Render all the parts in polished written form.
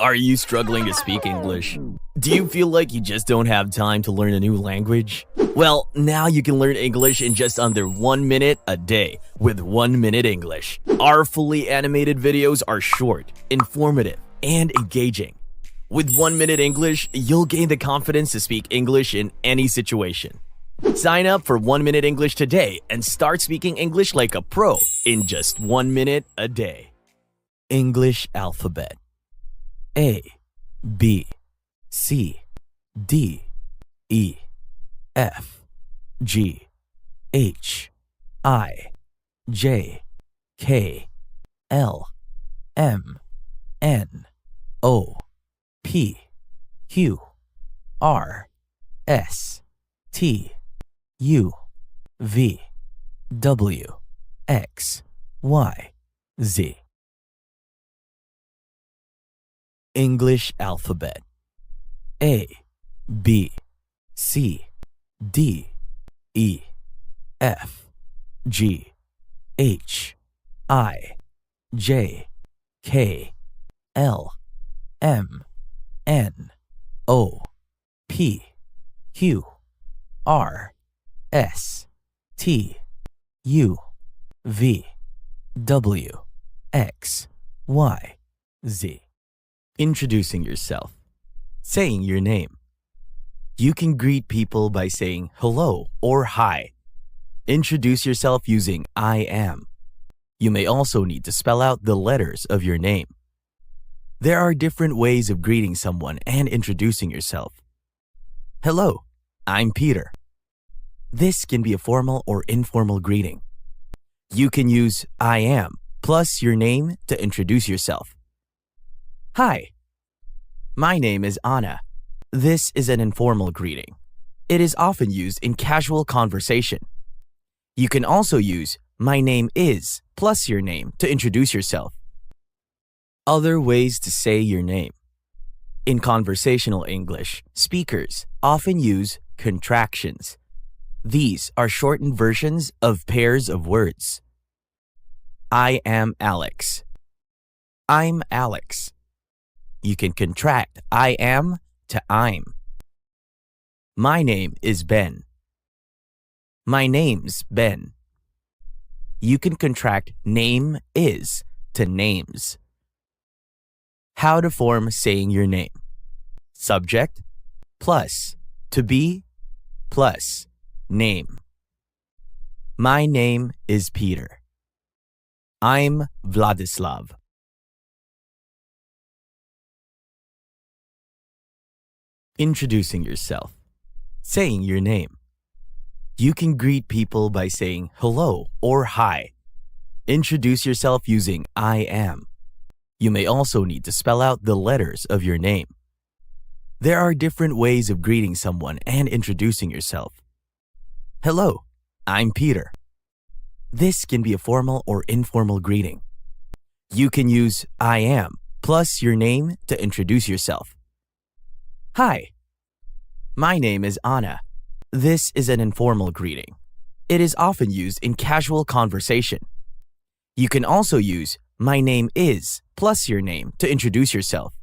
Are you struggling to speak English? Do you feel like you just don't have time to learn a new language? Well, now you can learn English in just under 1 minute a day with 1 Minute English. Our fully animated videos are short, informative, and engaging. With 1 Minute English, you'll gain the confidence to speak English in any situation. Sign up for 1 Minute English today and start speaking English like a pro in just 1 minute a day. English alphabet. A, B, C, D, E, F, G, H, I, J, K, L, M, N, O, P, Q, R, S, T, U, V, W, X, Y, Z. English alphabet. A, B, C, D, E, F, G, H, I, J, K, L, M, N, O, P, Q, R, S, T, U, V, W, X, Y, Z. Introducing yourself. Saying your name. You can greet people by saying hello or hi. Introduce yourself using I am. You may also need to spell out the letters of your name. There are different ways of greeting someone and introducing yourself. Hello, I'm Peter. This can be a formal or informal greeting. You can use I am plus your name to introduce yourself. Hi, my name is Anna. This is an informal greeting. It is often used in casual conversation. You can also use my name is plus your name to introduce yourself. Other ways to say your name. In conversational English, speakers often use contractions. These are shortened versions of pairs of words. I am Alex. I'm Alex. You can contract I am to I'm. My name is Ben. My name's Ben. You can contract name is to names. How to form saying your name. Subject plus to be plus name. My name is Peter. I'm Vladislav. Introducing yourself. Saying your name. You can greet people by saying hello or hi. Introduce yourself using I am. You may also need to spell out the letters of your name. There are different ways of greeting someone and introducing yourself. Hello, I'm Peter. This can be a formal or informal greeting. You can use I am plus your name to introduce yourself. Hi, my name is Anna. This is an informal greeting. It is often used in casual conversation. You can also use my name is plus your name to introduce yourself.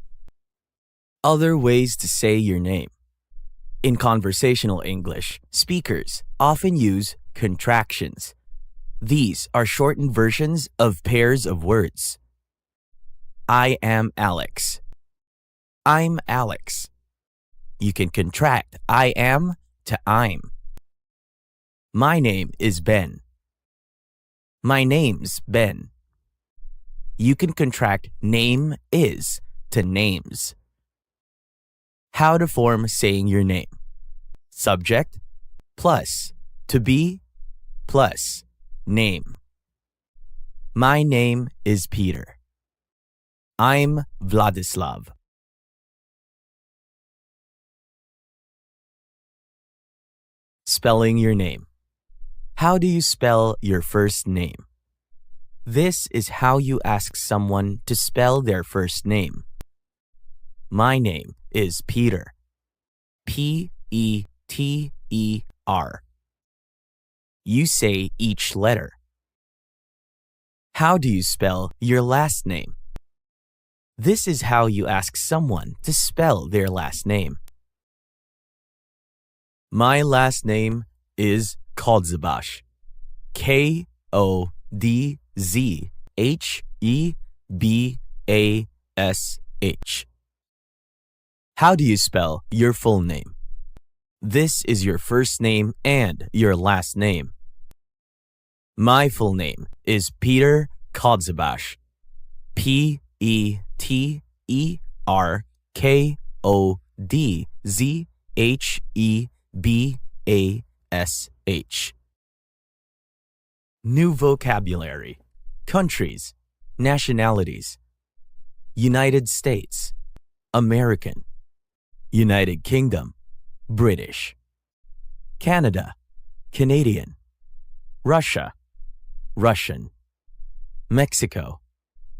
Other ways to say your name. In conversational English, speakers often use contractions. These are shortened versions of pairs of words. I am Alex. I'm Alex. You can contract I am to I'm. My name is Ben. My name's Ben. You can contract name is to names. How to form saying your name. Subject plus to be plus name. My name is Peter. I'm Vladislav. Spelling your name. How do you spell your first name? This is how you ask someone to spell their first name. My name is Peter. P-E-T-E-R. You say each letter. How do you spell your last name? This is how you ask someone to spell their last name. My last name is Kodzbash. KodzhebAsh. How do you spell your full name? This is your first name and your last name. My full name is Peter Kodzbash. Peterkodzhebash. New vocabulary. Countries, nationalities. United States, American. United Kingdom, British. Canada, Canadian. Russia, Russian. Mexico,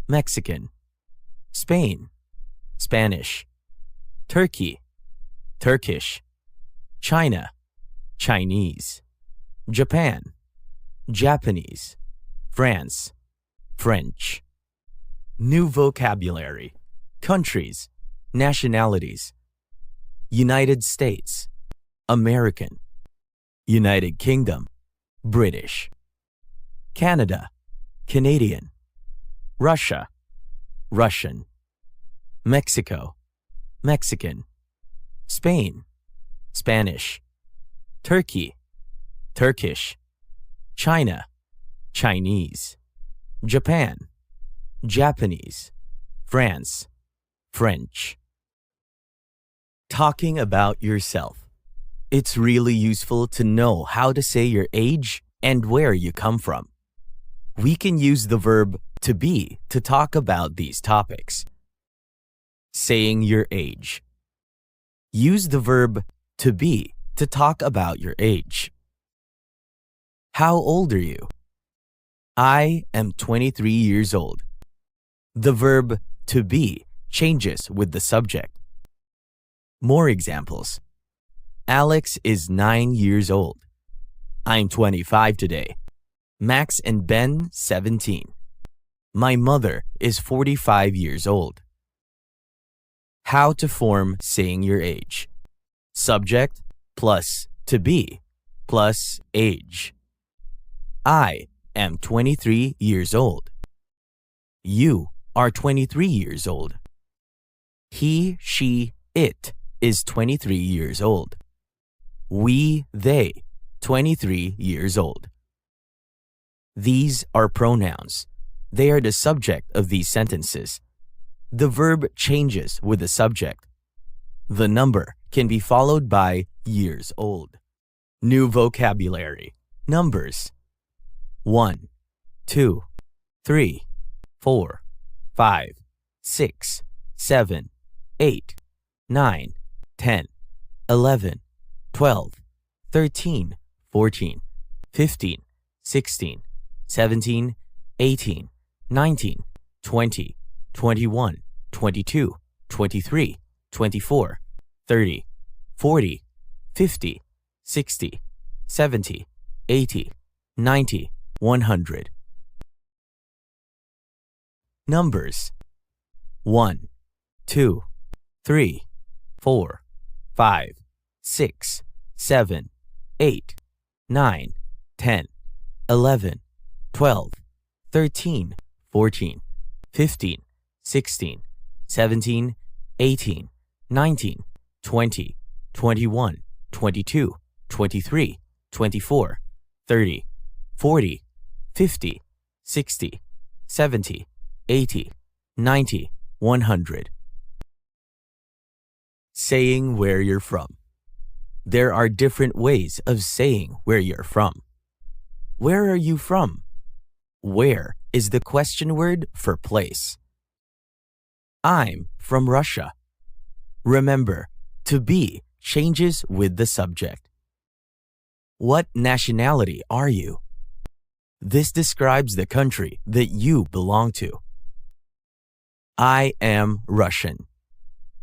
Mexican. Spain, Spanish. Turkey, Turkish. China, Chinese. Japan, Japanese. France, French. New vocabulary. Countries, nationalities. United States, American. United Kingdom, British. Canada, Canadian. Russia, Russian. Mexico, Mexican. Spain, Spanish. Turkey, Turkish. China, Chinese. Japan, Japanese. France, French. Talking about yourself. It's really useful to know how to say your age and where you come from. We can use the verb to be to talk about these topics. Saying your age. Use the verb to be to talk about your age. How old are you? I am 23 years old. The verb to be changes with the subject. More examples. Alex is 9 years old. I'm 25 today. Max and Ben, 17. My mother is 45 years old. How to form saying your age. Subject plus to be plus age. I am 23 years old. You are 23 years old. He, she, it is 23 years old. We, they, 23 years old. These are pronouns. They are the subject of these sentences. The verb changes with the subject. The number can be followed by years old. New vocabulary. Numbers. 1, 2, 3, 4, 5, 6, 7, 8, 9, 10, 11, 12, 13, 14, 15, 16, 17, 18, 19, 20, 21, 22, 23, 24, 30, 40, 50, 60, 70, 80, 90, 100. Numbers. 1, 2, 3, 4, 5, 6, 7, 8, 9, 10, 11, 12, 13, 14, 15, 16, 17, 18, 19, 20, 21, 22, 23, 24, 30, 40, 50, 60, 70, 80, 90, 100. Saying where you're from. There are different ways of saying where you're from. Where are you from? Where is the question word for place. I'm from Russia. Remember, to be changes with the subject. What nationality are you? This describes the country that you belong to. I am Russian.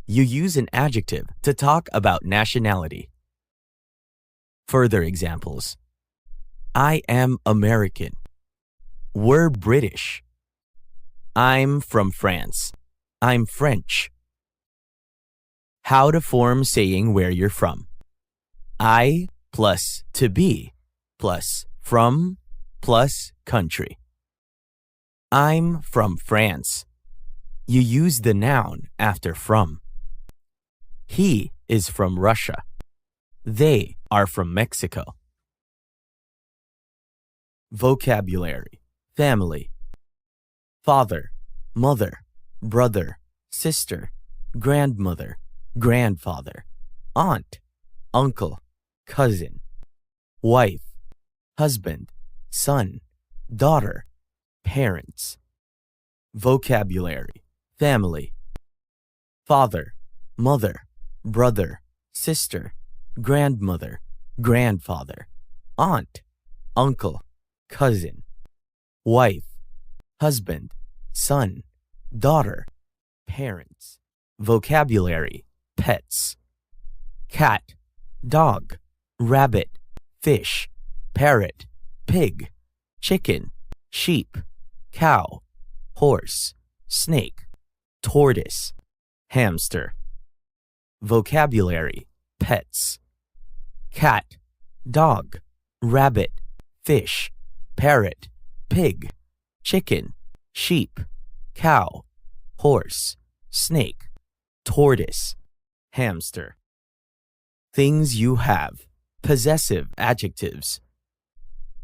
You use an adjective to talk about nationality. Further examples. I am American. We're British. I'm from France. I'm French. How to form saying where you're from. I plus to be plus from plus country. I'm from France. You use the noun after from. He is from Russia. They are from Mexico. Vocabulary. Family. Father, mother, brother, sister, grandmother, grandfather, aunt, uncle, cousin, wife, husband, son, daughter, parents. Vocabulary. Family. Father, mother, brother, sister, grandmother, grandfather, aunt, uncle, cousin, wife, husband, son, daughter, parents. Vocabulary. Pets. Cat, dog, rabbit, fish, parrot, pig, chicken, sheep, cow, horse, snake, tortoise, hamster. Vocabulary. Pets. Cat, dog, rabbit, fish, parrot, pig, chicken, sheep, cow, horse, snake, tortoise, hamster. Things you have. Possessive adjectives.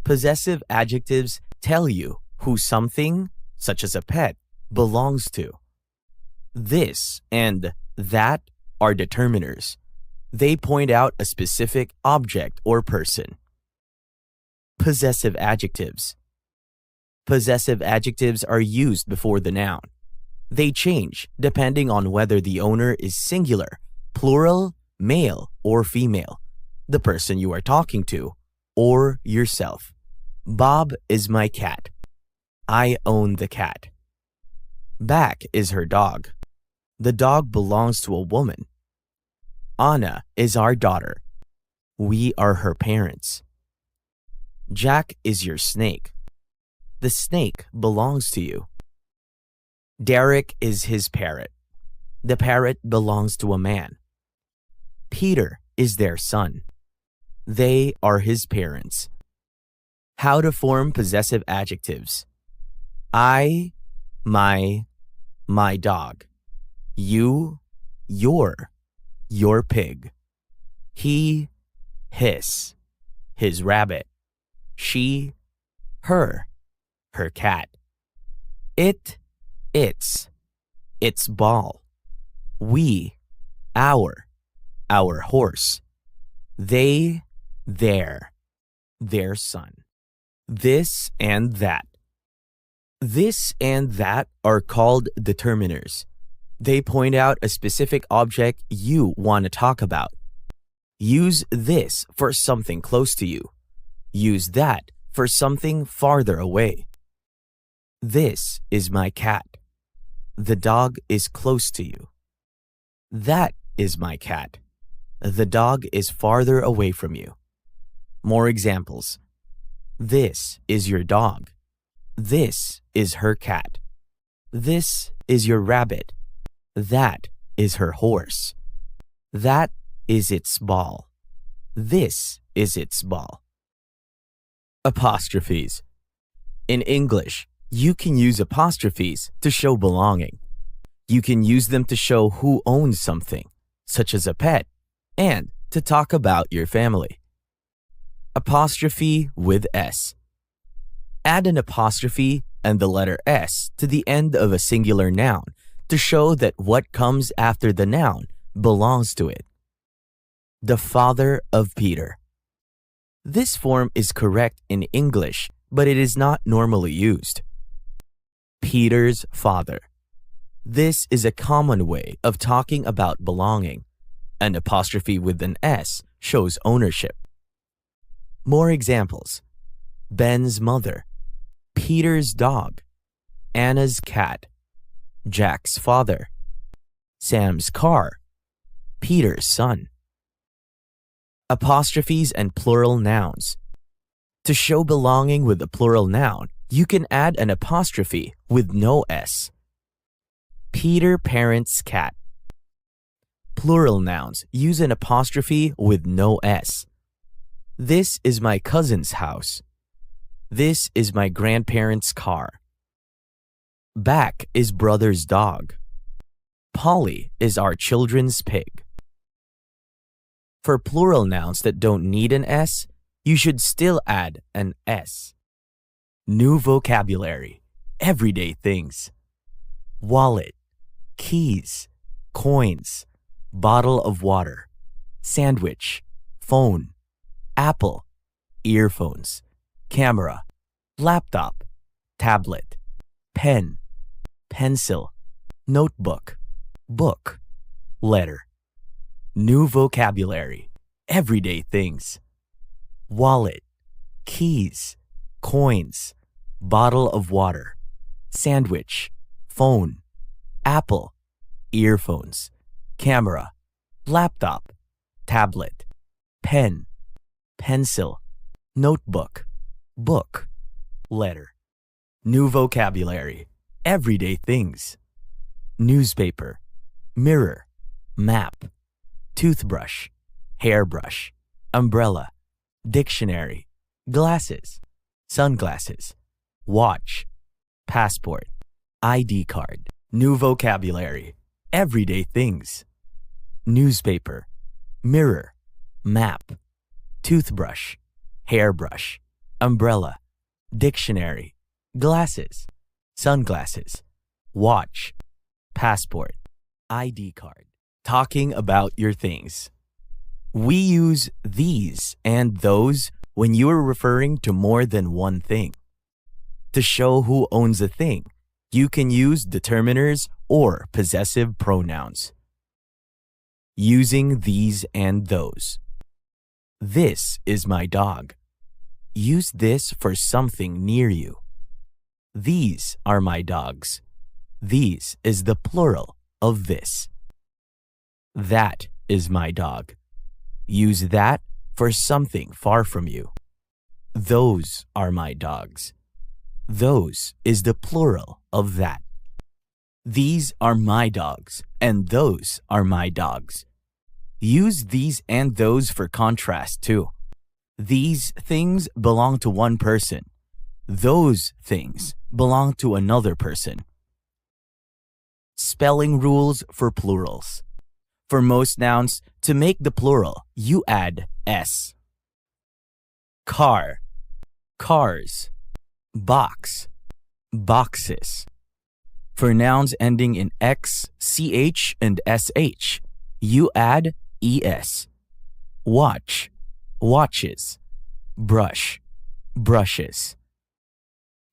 Possessive adjectives tell you who something, such as a pet, belongs to. This and that are determiners. They point out a specific object or person. Possessive adjectives. Possessive adjectives are used before the noun. They change depending on whether the owner is singular, plural, male, or female, the person you are talking to, or yourself. Bob is my cat. I own the cat. Back is her dog. The dog belongs to a woman. Anna is our daughter. We are her parents. Jack is your snake. The snake belongs to you. Derek is his parrot. The parrot belongs to a man. Peter is their son. They are his parents. How to form possessive adjectives. I, my dog. You, your pig. He, his rabbit. She, her cat. Its ball. We, our horse. They, their son. This and that. This and that are called determiners. They point out a specific object you want to talk about. Use this for something close to you. Use that for something farther away. This is my cat. The dog is close to you. That is my cat. The dog is farther away from you. More examples. This is your dog. This is her cat. This is your rabbit. That is her horse. That is its ball. This is its ball. Apostrophes. In English, you can use apostrophes to show belonging. You can use them to show who owns something, such as a pet, and to talk about your family. Apostrophe with S. Add an apostrophe and the letter S to the end of a singular noun to show that what comes after the noun belongs to it. The father of Peter. This form is correct in English, but it is not normally used. Peter's father. This is a common way of talking about belonging. An apostrophe with an S shows ownership. More examples. Ben's mother. Peter's dog. Anna's cat. Jack's father. Sam's car. Peter's son. Apostrophes and plural nouns. To show belonging with a plural noun, you can add an apostrophe with no S. Peter parents cat. Plural nouns use an apostrophe with no S. This is my cousin's house. This is my grandparents' car. Back is brother's dog. Polly is our children's pig. For plural nouns that don't need an S, you should still add an S. New vocabulary, everyday things. Wallet, keys, coins, bottle of water, sandwich, phone, apple, earphones, camera, laptop, tablet, pen, pencil, notebook, book, letter. New vocabulary, everyday things. Wallet, keys, coins, bottle of water, sandwich, phone, apple, earphones, camera, laptop, tablet, pen, pencil, notebook, book, letter. New vocabulary, everyday things. Newspaper, mirror, map, toothbrush, hairbrush, umbrella, dictionary, glasses, sunglasses, watch, passport, ID card. New vocabulary, everyday things. Newspaper, mirror, map, toothbrush, hairbrush, umbrella, dictionary, glasses, sunglasses, watch, passport, ID card. Talking about your things. We use these and those when you are referring to more than one thing. To show who owns a thing, you can use determiners or possessive pronouns. Using these and those. This is my dog. Use this for something near you. These are my dogs. These is the plural of this. That is my dog. Use that for something far from you. Those are my dogs. Those is the plural of that. These are my dogs, and those are my dogs. Use these and those for contrast too. These things belong to one person. Those things belong to another person. Spelling rules for plurals. For most nouns, to make the plural, you add S. Car, cars. Box, boxes. For nouns ending in X, CH, and SH, you add ES. Watch, watches. Brush, brushes.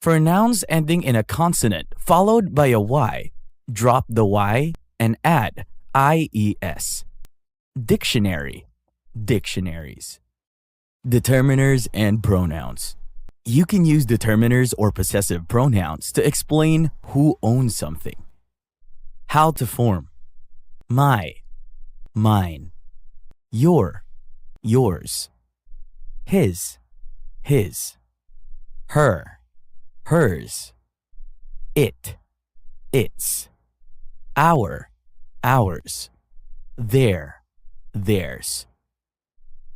For nouns ending in a consonant followed by a Y, drop the Y and add IES. Dictionary, dictionaries. Determiners and pronouns. You can use determiners or possessive pronouns to explain who owns something. How to form. My, mine. Your, yours. His, her, hers. It, its. Our, ours. Their, theirs.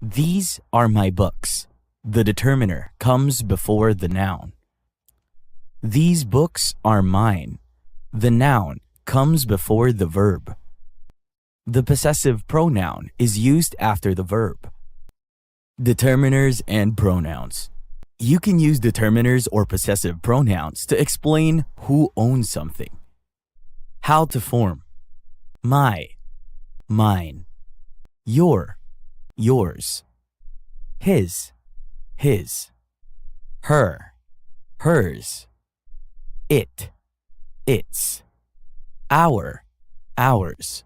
These are my books. The determiner comes before the noun. These books are mine. The noun comes before the verb. The possessive pronoun is used after the verb. Determiners and pronouns. You can use determiners or possessive pronouns to explain who owns something. How to form. My, mine. Your, yours. His, her, hers. It, its. Our, ours.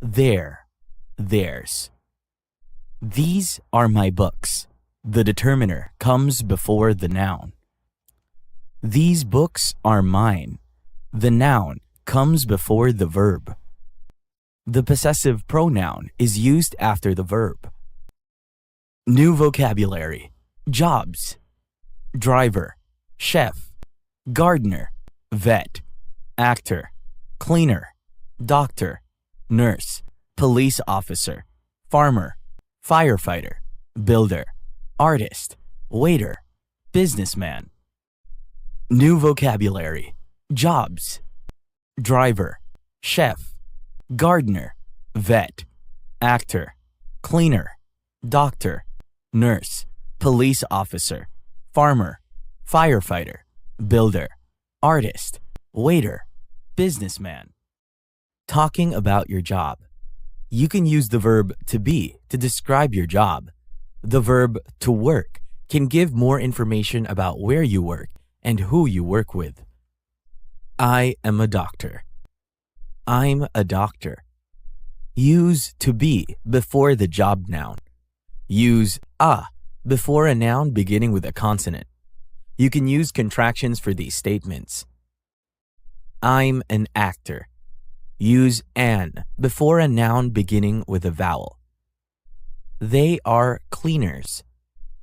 Their, theirs. These are my books. The determiner comes before the noun. These books are mine. The noun comes before the verb. The possessive pronoun is used after the verb. New vocabulary. Jobs. Driver, chef, gardener, vet, actor, cleaner, doctor, nurse, police officer, farmer, firefighter, builder, artist, waiter, businessman. New vocabulary: jobs, driver, chef, gardener, vet, actor, cleaner, doctor, nurse, police officer, farmer, firefighter, builder, artist, waiter, businessman. Talking about your job. You can use the verb to be to describe your job. The verb to work can give more information about where you work and who you work with. I am a doctor. I'm a doctor. Use to be before the job noun. Use a before a noun beginning with a consonant. You can use contractions for these statements. I'm an actor. Use an before a noun beginning with a vowel. They are cleaners.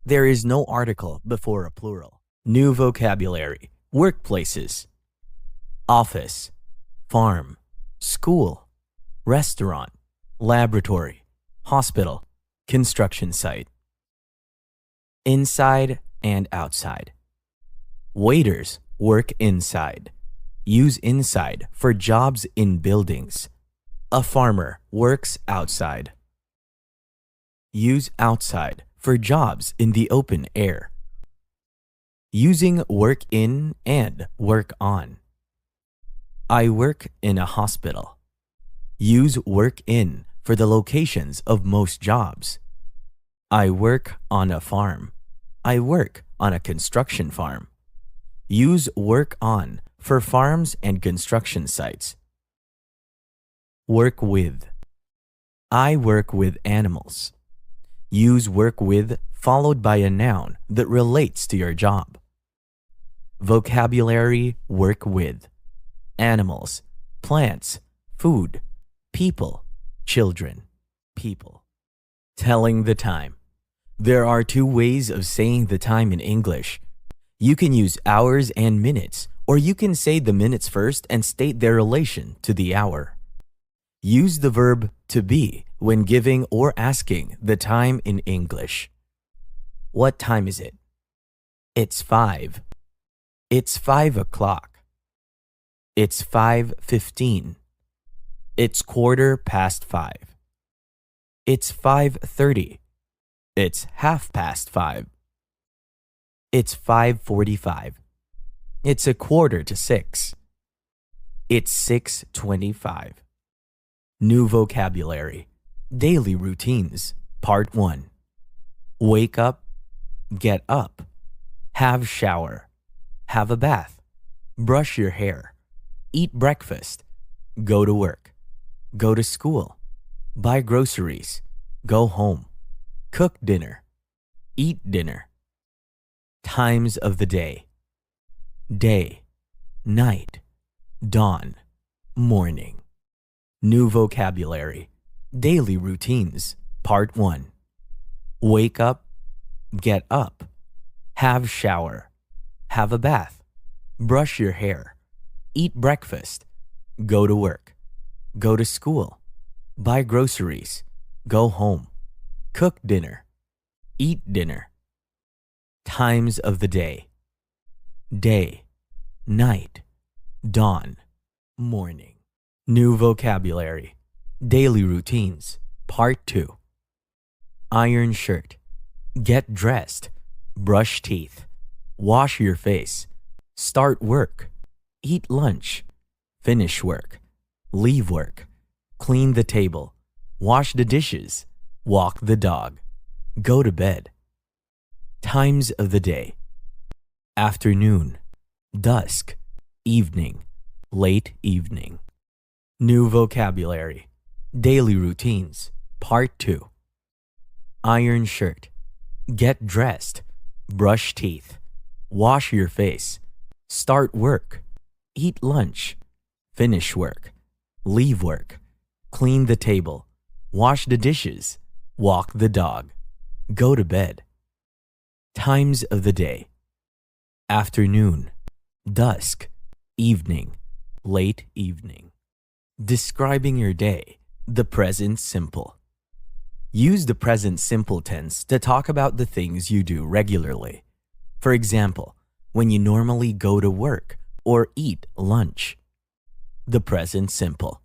There is no article before a plural. New vocabulary: workplaces, office, farm, school, restaurant, laboratory, hospital, construction site. Inside and outside. Waiters work inside. Use inside for jobs in buildings. A farmer works outside. Use outside for jobs in the open air. Using work in and work on. I work in a hospital. Use work in for the locations of most jobs. I work on a farm. I work on a construction farm. Use work on for farms and construction sites. Work with. I work with animals. Use work with followed by a noun that relates to your job. Vocabulary: work with. Animals, plants, food, people, children, people. Telling the time. There are two ways of saying the time in English. You can use hours and minutes, or you can say the minutes first and state their relation to the hour. Use the verb to be when giving or asking the time in English. What time is it? It's 5. It's 5 o'clock. It's 5:15. It's 5:15. It's 5:30. It's 5:30. It's 5:45. It's 5:45. It's 6:25. New vocabulary. Daily routines. Part 1. Wake up. Get up. Have shower. Have a bath. Brush your hair. Eat breakfast. Go to work. Go to school. Buy groceries. Go home. Cook dinner. Eat dinner. Times of the day. Day, night, dawn, morning. New vocabulary. Daily routines. Part 1. Wake up. Get up. Have shower. Have a bath. Brush your hair. Eat breakfast. Go to work. Go to school. Buy groceries. Go home. Cook dinner. Eat dinner. Times of the day. Day, night, dawn, morning. New vocabulary. Daily routines. Part 2. Iron shirt. Get dressed. Brush teeth. Wash your face. Start work. Eat lunch. Finish work. Leave work. Clean the table. Wash the dishes. Walk the dog. Go to bed. Times of the day. Afternoon, dusk, evening, late evening. New vocabulary. Daily routines. Part 2. Iron shirt. Get dressed. Brush teeth. Wash your face. Start work. Eat lunch. Finish work. Leave work. Clean the table. Wash the dishes. Walk the dog. Go to bed. Times of the day. Afternoon, dusk, evening, late evening. Describing your day, the present simple. Use the present simple tense to talk about the things you do regularly. For example, when you normally go to work or eat lunch. The present simple.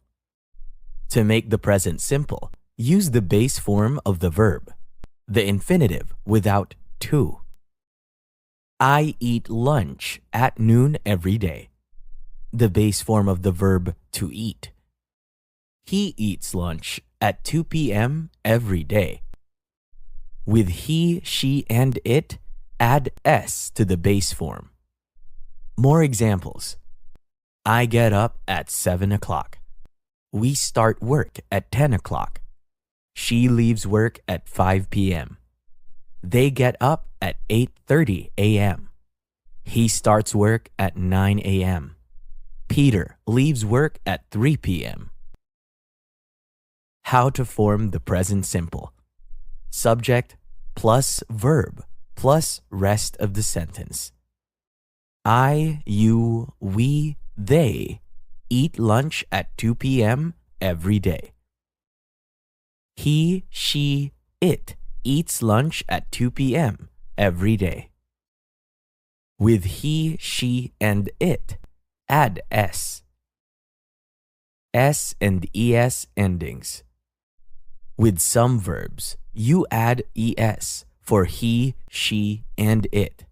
To make the present simple, use the base form of the verb, the infinitive without to. I eat lunch at noon every day. The base form of the verb to eat. He eats lunch at 2 p.m. every day. With he, she, and it, add s to the base form. More examples. I get up at 7 o'clock. We start work at 10 o'clock. She leaves work at 5 p.m. They get up at 8:30 a.m. He starts work at 9 a.m. Peter leaves work at 3 p.m. How to form the present simple. Subject plus verb plus rest of the sentence. I, you, we, they eat lunch at 2 p.m. every day. He, she, it eats lunch at 2 p.m. every day. With he, she, and it, add s. S and es endings. With some verbs, you add es for he, she, and it.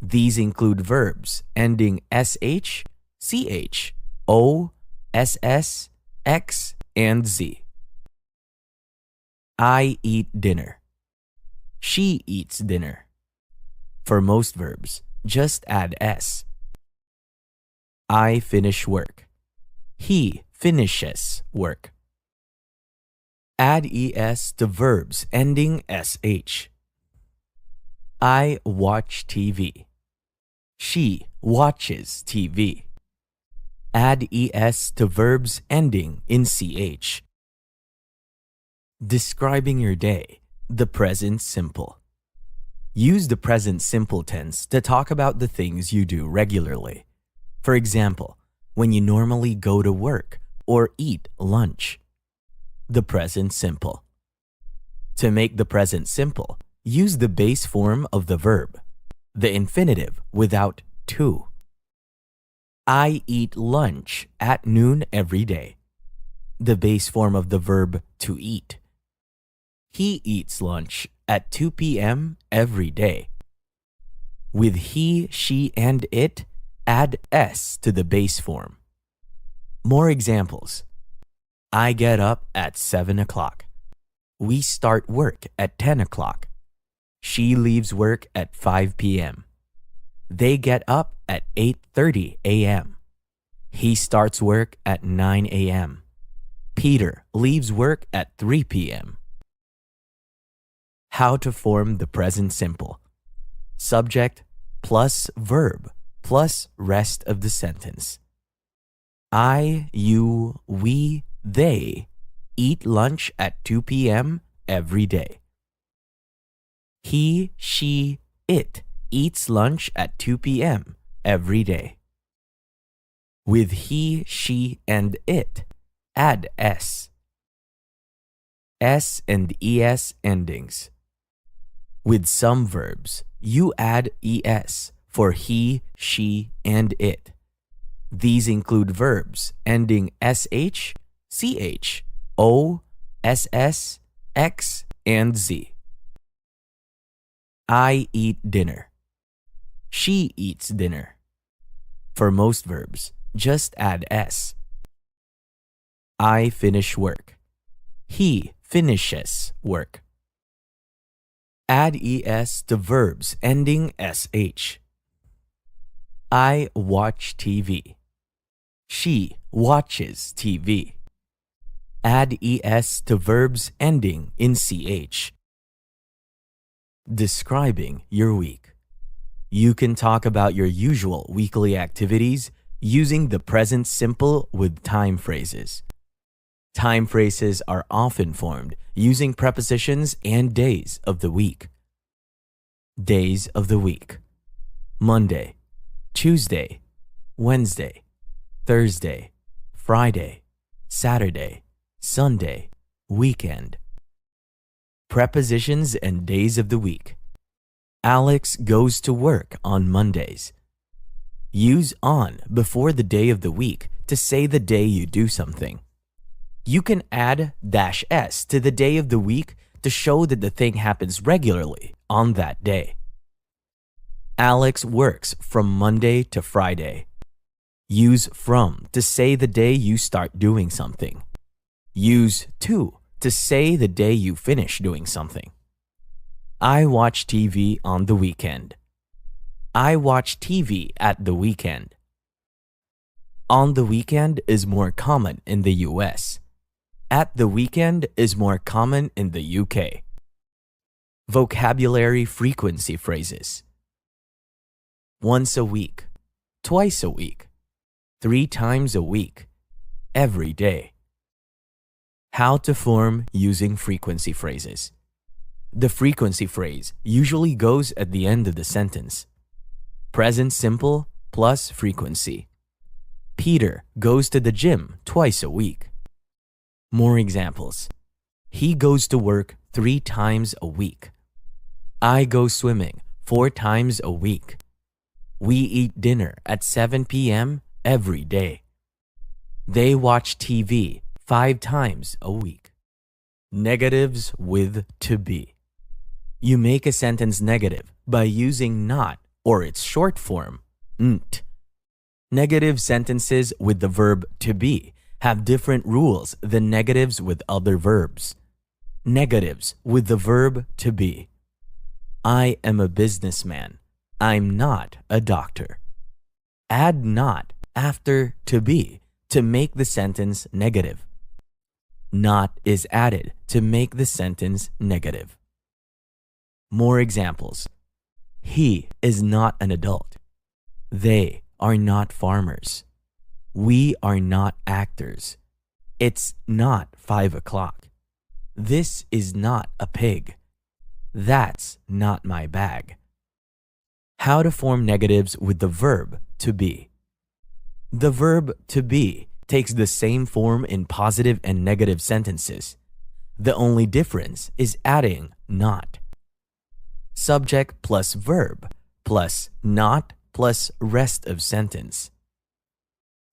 These include verbs ending sh, ch, o, ss, x, and z. I eat dinner. She eats dinner. For most verbs, just add s. I finish work. He finishes work. Add es to verbs ending sh. I watch TV. She watches TV. Add es to verbs ending in ch. Describing your day, the present simple. Use the present simple tense to talk about the things you do regularly. For example, when you normally go to work or eat lunch. The present simple. To make the present simple, use the base form of the verb, the infinitive without to. I eat lunch at noon every day. The base form of the verb to eat. He eats lunch at 2 p.m. every day. With he, she, and it, add s to the base form. More examples. I get up at 7 o'clock. We start work at 10 o'clock. She leaves work at 5 p.m. They get up at 8:30 a.m. He starts work at 9 a.m. Peter leaves work at 3 p.m. How to form the present simple. Subject plus verb plus rest of the sentence. I, you, we, they eat lunch at 2 p.m. every day. He, she, it eats lunch at 2 p.m. every day. With he, she, and it, add s. S and es endings. With some verbs, you add es for he, she, and it. These include verbs ending sh, ch, o, ss, x, and z. I eat dinner. She eats dinner. For most verbs, just add s. I finish work. He finishes work. Add es to verbs ending sh. I watch TV. She watches TV. Add es to verbs ending in ch. Describing your week. You can talk about your usual weekly activities using the present simple with time phrases. Time phrases are often formed using prepositions and days of the week. Days of the week. Monday, Tuesday, Wednesday, Thursday, Friday, Saturday, Sunday, weekend. Prepositions and days of the week. Alex goes to work on Mondays. Use on before the day of the week to say the day you do something. You can add -s to the day of the week to show that the thing happens regularly on that day. Alex works from Monday to Friday. Use from to say the day you start doing something. Use to say the day you finish doing something. I watch TV on the weekend. I watch TV at the weekend. On the weekend is more common in the US. At the weekend is more common in the UK. Vocabulary frequency phrases. Once a week, twice a week, 3 times a week, every day. How to form using frequency phrases. The frequency phrase usually goes at the end of the sentence. Present simple plus frequency. Peter goes to the gym twice a week. More examples. He goes to work 3 times a week. I go swimming 4 times a week. We eat dinner at 7 p.m. every day. They watch TV 5 times a week. Negatives with to be. You make a sentence negative by using not or its short form, nt. Negative sentences with the verb to be have different rules than negatives with other verbs. Negatives with the verb to be. I am a businessman. I'm not a doctor. Add not after to be to make the sentence negative. Not is added to make the sentence negative. More examples. He is not an adult. They are not farmers. We are not actors. It's not 5 o'clock. This is not a pig. That's not my bag. How to form negatives with the verb to be. The verb to be takes the same form in positive and negative sentences. The only difference is adding not. Subject plus verb plus not plus rest of sentence.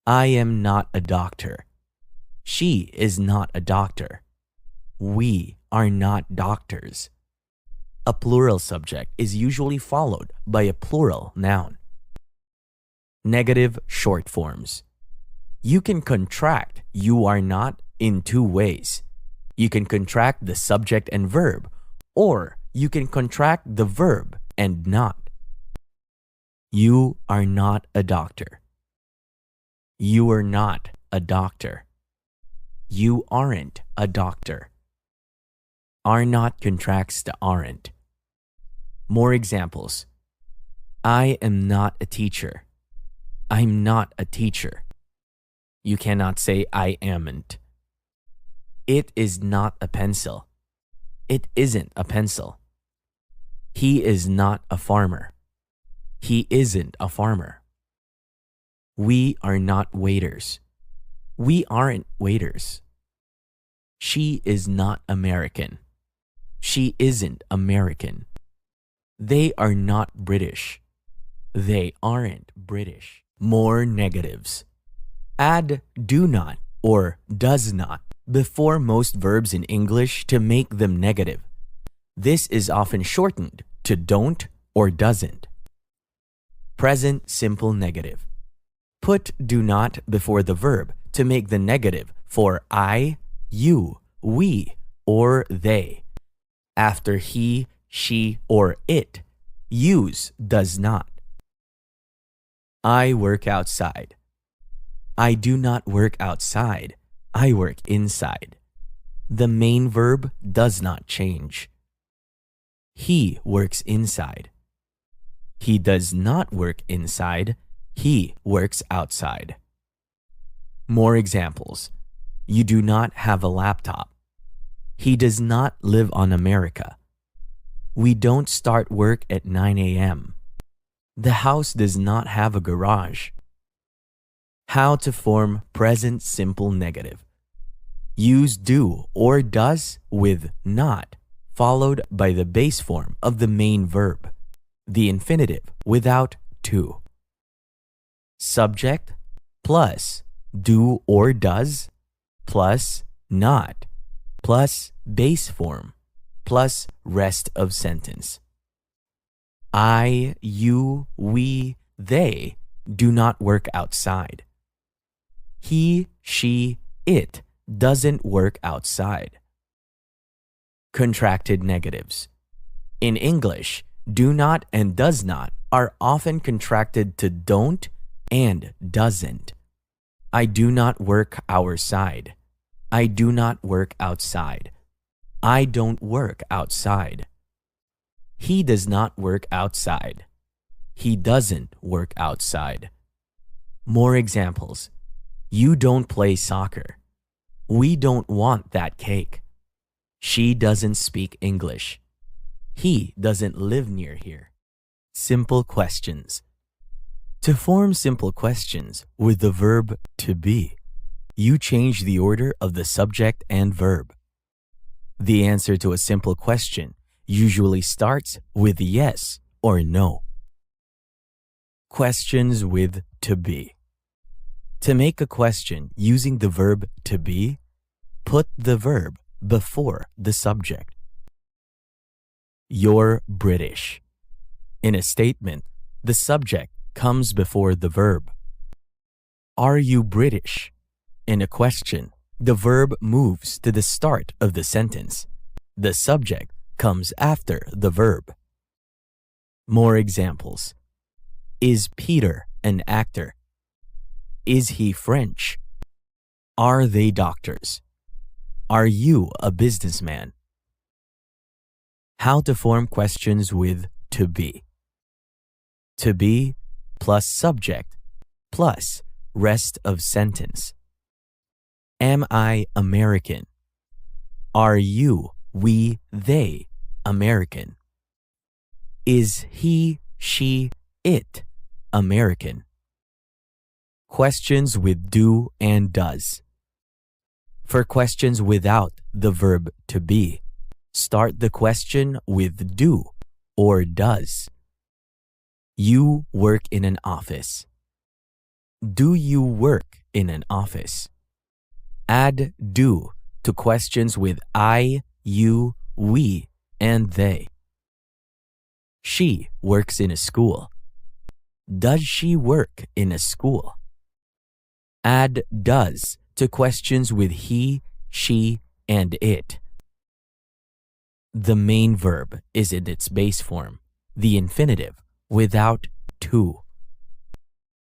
I am not a doctor. She is not a doctor. We are not doctors. A plural subject is usually followed by a plural noun. Negative short forms. You can contract you are not in 2 ways. You can contract the subject and verb, or you can contract the verb and not. You are not a doctor. You are not a doctor. You aren't a doctor. Are not contracts to aren't. More examples. I am not a teacher. I'm not a teacher. You cannot say I amn't. It is not a pencil. It isn't a pencil. He is not a farmer. He isn't a farmer. We are not waiters. We aren't waiters. She is not American. She isn't American. They are not British. They aren't British. More negatives. Add do not or does not before most verbs in English to make them negative. This is often shortened to don't or doesn't. Present simple negative. Put do not before the verb to make the negative for I, you, we, or they. After he, she, or it, use does not. I work outside. I do not work outside. I work inside. The main verb does not change. He works inside. He does not work inside. He works outside. More examples. You do not have a laptop. He does not live on America. We don't start work at 9 a.m. The house does not have a garage. How to form present simple negative. Use do or does with not, followed by the base form of the main verb, the infinitive without to. Subject plus do or does plus not plus base form plus rest of sentence. I, you, we, they do not work outside. He, she, it doesn't work outside. Contracted negatives. In English, do not and does not are often contracted to don't and doesn't. I do not work our side. I do not work outside. I don't work outside. He does not work outside. He doesn't work outside. More examples. You don't play soccer. We don't want that cake. She doesn't speak English. He doesn't live near here. Simple questions. To form simple questions with the verb to be, you change the order of the subject and verb. The answer to a simple question usually starts with yes or no. Questions with to be. To make a question using the verb to be, put the verb before the subject. You're British. In a statement, the subject comes before the verb. Are you British? In a question, the verb moves to the start of the sentence. The subject comes after the verb. More examples. Is Peter an actor? Is he French? Are they doctors? Are you a businessman? How to form questions with to be. To be plus subject plus rest of sentence. Am I American? Are you, we, they American? Is he, she, it American? Questions with do and does. For questions without the verb to be, start the question with do or does. You work in an office. Do you work in an office? Add do to questions with I, you, we, and they. She works in a school. Does she work in a school? Add does to questions with he, she, and it. The main verb is in its base form, the infinitive, without to.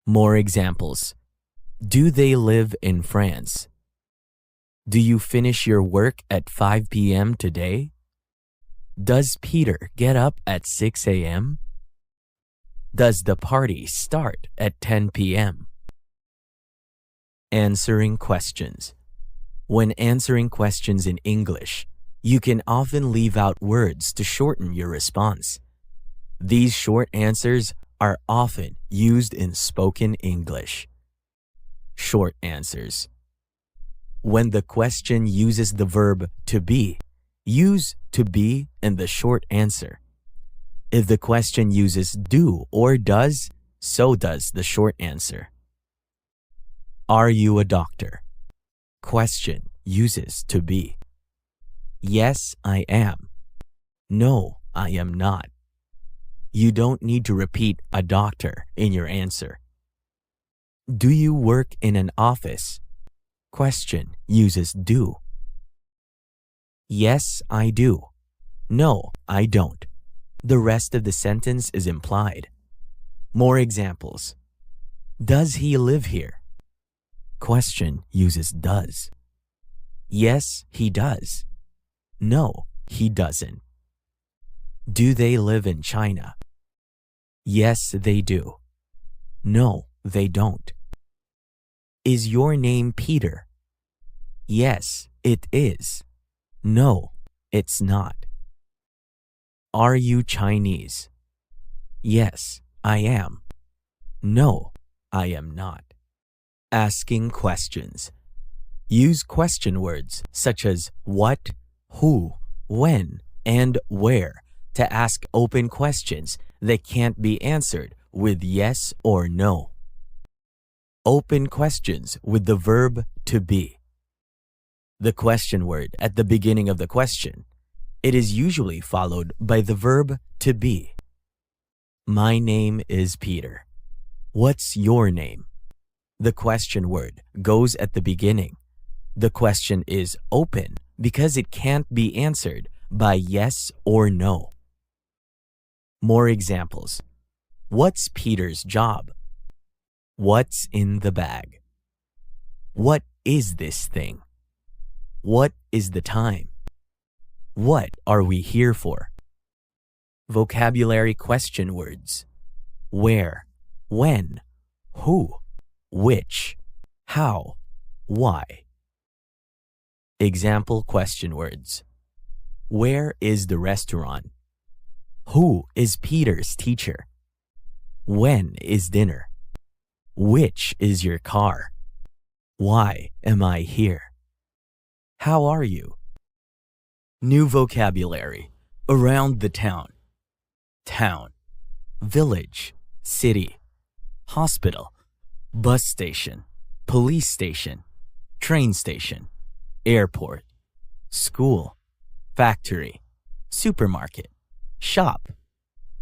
More examples. Do they live in France? Do you finish your work at 5 p.m. today? Does Peter get up at 6 a.m.? Does the party start at 10 p.m.? Answering questions. When answering questions in English, you can often leave out words to shorten your response. These short answers are often used in spoken English. Short answers. When the question uses the verb to be, use to be in the short answer. If the question uses do or does, so does the short answer. Are you a doctor? Question uses to be. Yes, I am. No, I am not. You don't need to repeat a doctor in your answer. Do you work in an office? Question uses do. Yes, I do. No, I don't. The rest of the sentence is implied. More examples. Does he live here? Question uses does. Yes, he does. No, he doesn't. Do they live in China? Yes, they do. No, they don't. Is your name Peter? Yes, it is. No, it's not. Are you Chinese? Yes, I am. No, I am not. Asking questions. Use question words such as what, who, when, and where to ask open questions that can't be answered with yes or no. Open questions with the verb to be. The question word at the beginning of the question. It is usually followed by the verb to be. My name is Peter. What's your name? The question word goes at the beginning. The question is open because it can't be answered by yes or no. More examples. What's Peter's job? What's in the bag? What is this thing? What is the time? What are we here for? Vocabulary question words. Where, when, who, which, how, why. Example question words. Where is the restaurant? Who is Peter's teacher? When is dinner? Which is your car? Why am I here? How are you? New vocabulary. Around the town. Town, village, city, hospital, bus station, police station, train station, airport, school, factory, supermarket, shop,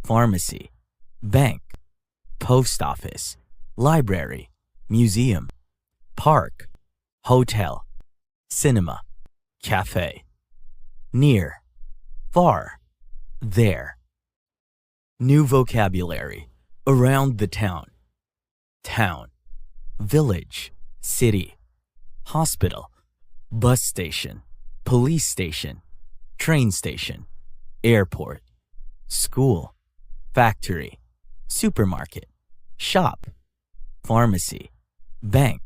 pharmacy, bank, post office, library, museum, park, hotel, cinema, cafe, near, far, there. New vocabulary. Around the town. Town, village, city, hospital, bus station, police station, train station, airport, school, factory, supermarket, shop, pharmacy, bank,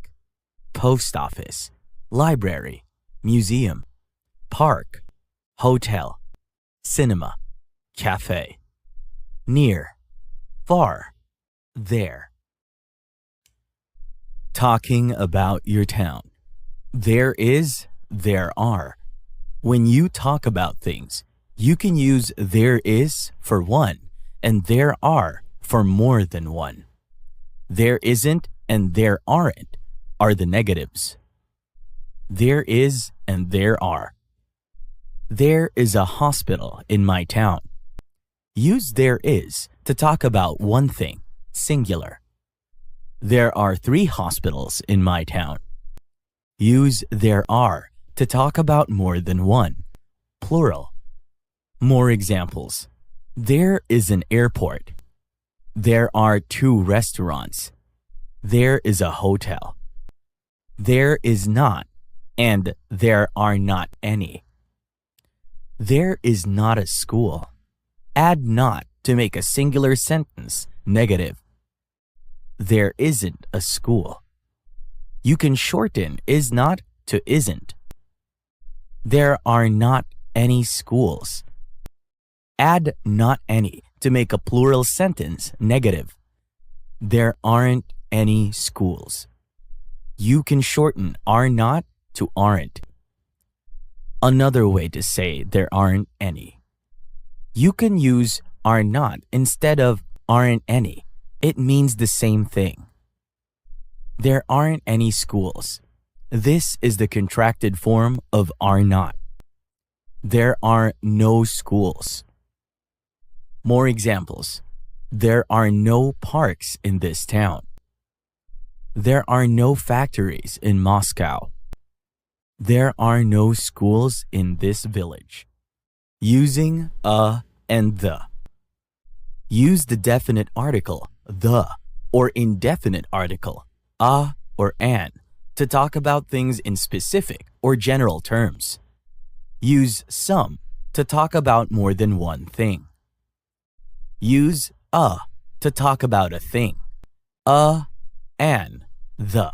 post office, library, museum, park, hotel, cinema, cafe, near, far, there. Talking about your town. There is, there are. When you talk about things, you can use there is for one and there are for more than one. There isn't and there aren't are the negatives. There is and there are. There is a hospital in my town. Use there is to talk about one thing, singular. There are 3 hospitals in my town. Use there are to talk about more than one, plural. More examples. There is an airport. There are 2 restaurants. There is a hotel. There is not, and there are not any. There is not a school. Add not to make a singular sentence negative. There isn't a school. You can shorten is not to isn't. There are not any schools. Add not any to make a plural sentence negative. There aren't any schools. You can shorten are not to aren't. Another way to say there aren't any. You can use are not instead of aren't any. It means the same thing. There aren't any schools. This is the contracted form of are not. There are no schools. More examples. There are no parks in this town. There are no factories in Moscow. There are no schools in this village. Using a and the. Use the definite article, the, or indefinite article, a or an, to talk about things in specific or general terms. Use some to talk about more than one thing. Use a to talk about a thing. An, the.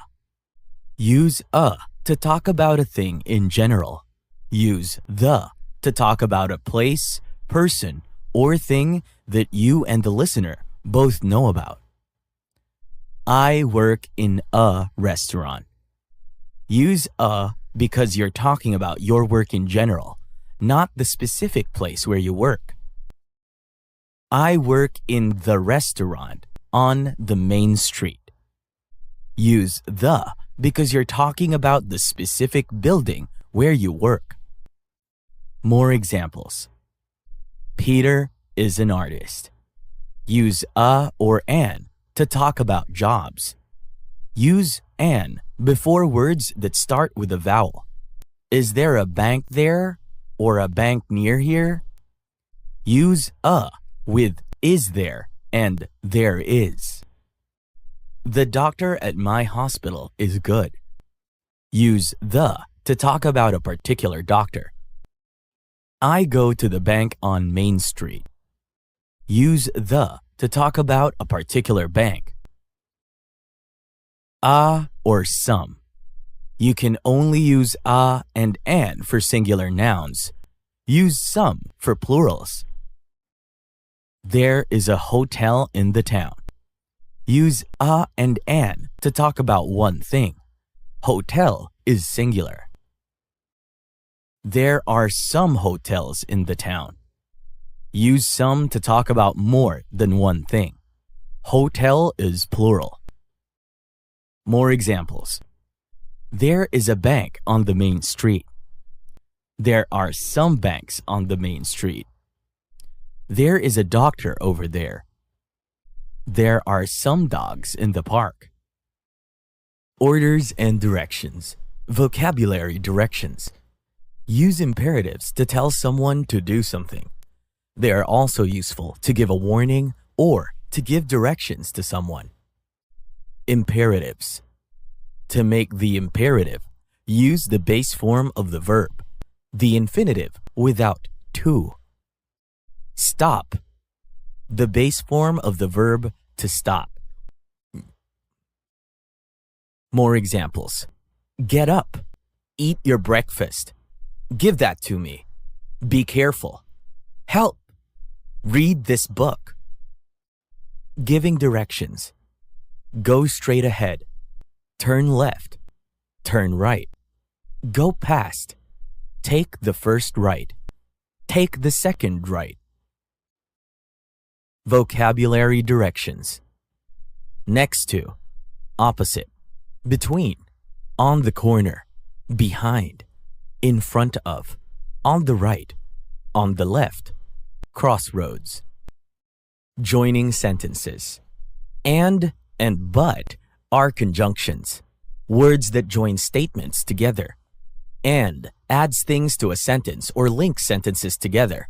Use a to talk about a thing in general. Use the to talk about a place, person, or thing that you and the listener both know about. I work in a restaurant. Use a because you're talking about your work in general, not the specific place where you work. I work in the restaurant on the main street. Use the because you're talking about the specific building where you work. More examples. Peter is an artist. Use a or an to talk about jobs. Use an before words that start with a vowel. Is there a bank there or a bank near here? Use a with is there and there is. The doctor at my hospital is good. Use the to talk about a particular doctor. I go to the bank on Main Street. Use the to talk about a particular bank. A or some. You can only use a and an for singular nouns. Use some for plurals. There is a hotel in the town. Use a and an to talk about one thing. Hotel is singular. There are some hotels in the town. Use some to talk about more than one thing. Hotel is plural. More examples. There is a bank on the main street. There are some banks on the main street. There is a doctor over there. There are some dogs in the park. Orders and directions. Vocabulary directions. Use imperatives to tell someone to do something. They are also useful to give a warning or to give directions to someone. Imperatives. To make the imperative, use the base form of the verb, the infinitive without to. Stop. The base form of the verb to stop. More examples. Get up. Eat your breakfast. Give that to me. Be careful. Help. Read this book. Giving directions. Go straight ahead. Turn left. Turn right. Go past. Take the first right. Take the second right. Vocabulary directions. Next to, opposite, between, on the corner, behind, in front of, on the right, on the left, crossroads. Joining sentences. And but are conjunctions, words that join statements together. And adds things to a sentence or links sentences together.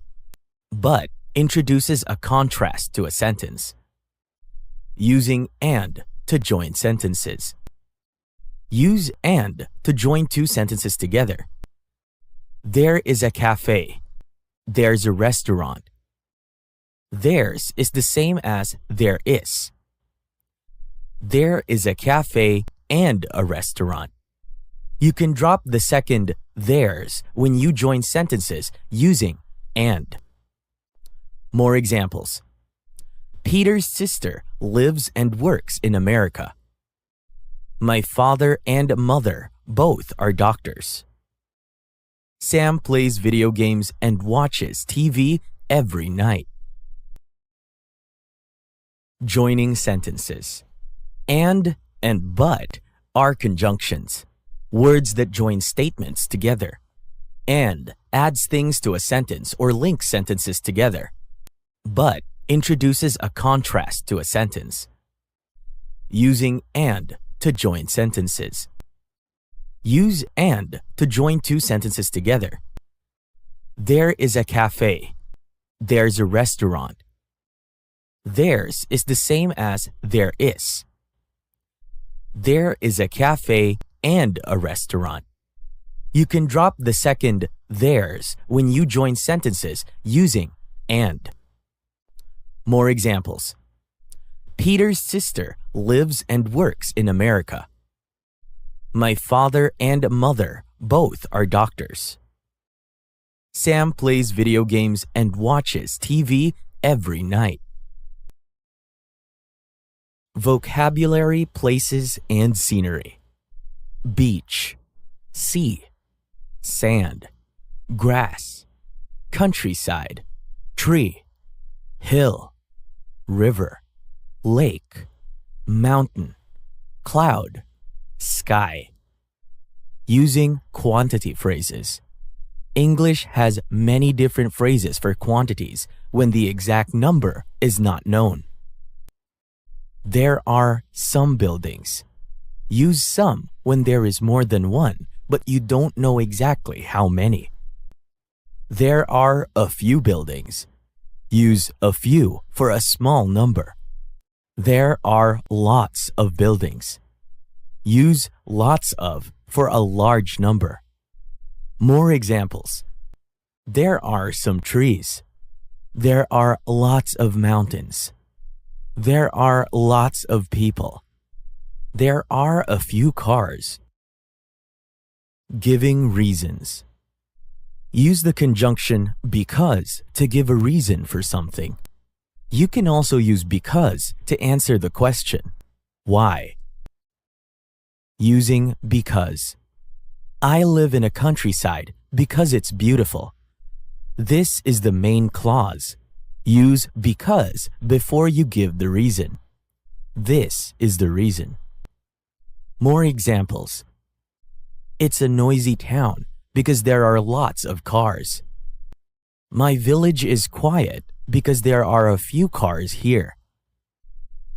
But introduces a contrast to a sentence. Using and to join sentences. Use and to join two sentences together. There is a cafe. There's a restaurant. Theirs is the same as there is. There is a cafe and a restaurant. You can drop the second theirs when you join sentences using and. More examples. Peter's sister lives and works in America. My father and mother both are doctors. Sam plays video games and watches TV every night. Joining sentences. And but are conjunctions, words that join statements together. And adds things to a sentence or links sentences together. But introduces a contrast to a sentence. Using and to join sentences. Use and to join two sentences together. There is a cafe. There's a restaurant. Theirs is the same as there is. There is a cafe and a restaurant. You can drop the second theirs when you join sentences using and. More examples. Peter's sister lives and works in America. My father and mother both are doctors. Sam plays video games and watches TV every night. Vocabulary, places, and scenery. Beach, sea, sand, grass, countryside, tree, hill, river, lake, mountain, cloud, sky. Using quantity phrases. English has many different phrases for quantities when the exact number is not known. There are some buildings. Use some when there is more than one, but you don't know exactly how many. There are a few buildings. Use a few for a small number. There are lots of buildings. Use lots of for a large number. More examples. There are some trees. There are lots of mountains. There are lots of people. There are a few cars. Giving reasons. Use the conjunction because to give a reason for something. You can also use because to answer the question, why? Using because. I live in a countryside because it's beautiful. This is the main clause. Use because before you give the reason. This is the reason. More examples. It's a noisy town because there are lots of cars. My village is quiet because there are a few cars here.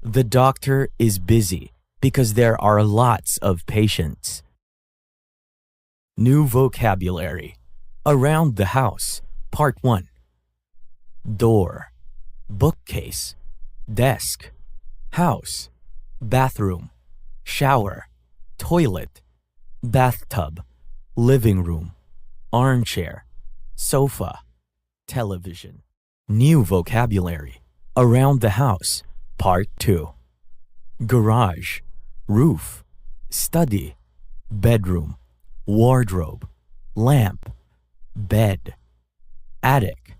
The doctor is busy because there are lots of patients. New vocabulary. Around the house. Part 1. Door, bookcase, desk, house, bathroom, shower, toilet, bathtub, living room, armchair, sofa, television. New vocabulary. Around the house. Part 2. Garage, roof, study, bedroom, wardrobe, lamp, bed, attic,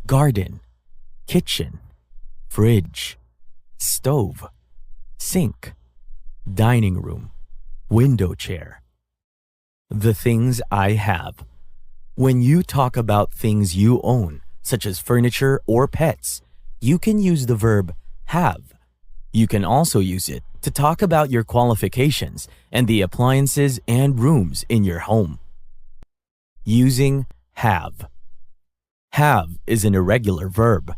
garden, kitchen, fridge, stove, sink, dining room, window chair. The things I have. When you talk about things you own, such as furniture or pets, you can use the verb have. You can also use it to talk about your qualifications and the appliances and rooms in your home. Using have. Have is an irregular verb.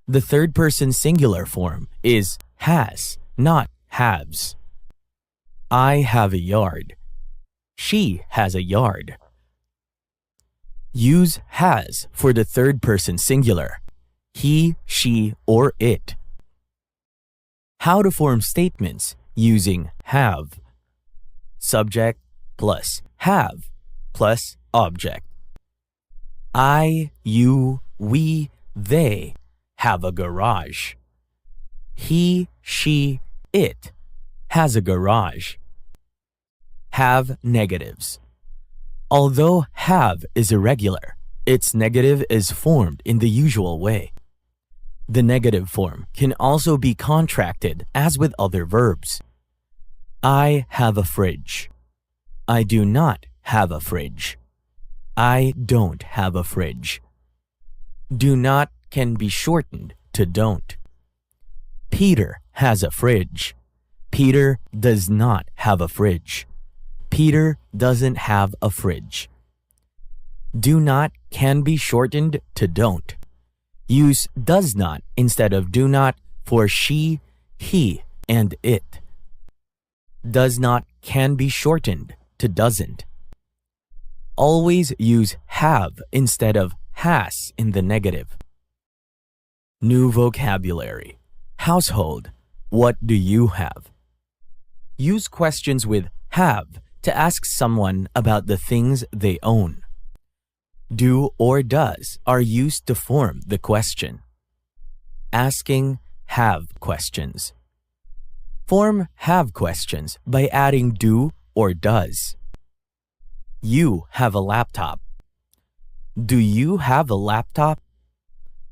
The third person singular form is has, not haves. I have a yard. She has a yard. Use has for the third person singular. He, she, or it. How to form statements using have. Subject plus have plus object. I, you, we, they have a garage. He, she, it has a garage. Have negatives. Although have is irregular, its negative is formed in the usual way. The negative form can also be contracted as with other verbs. I have a fridge. I do not have a fridge. I don't have a fridge. Do not can be shortened to don't. Peter has a fridge. Peter does not have a fridge. Peter doesn't have a fridge. Do not can be shortened to don't. Use does not instead of do not for she, he, and it. Does not can be shortened to doesn't. Always use have instead of has in the negative. New vocabulary. Household. What do you have? Use questions with have to ask someone about the things they own. Do or does are used to form the question. Asking have questions. Form have questions by adding do or does. You have a laptop. Do you have a laptop?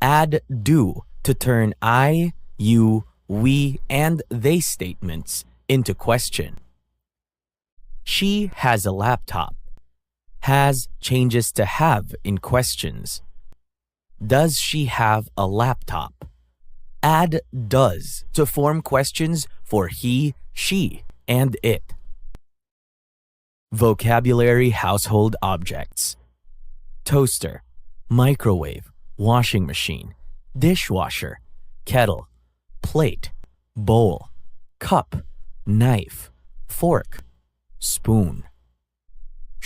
Add do to turn I, you, we, and they statements into question. She has a laptop. Has changes to have in questions. Does she have a laptop? Add does to form questions for he, she, and it. Vocabulary household objects. Toaster, microwave, washing machine, dishwasher, kettle, plate, bowl, cup, knife, fork, spoon.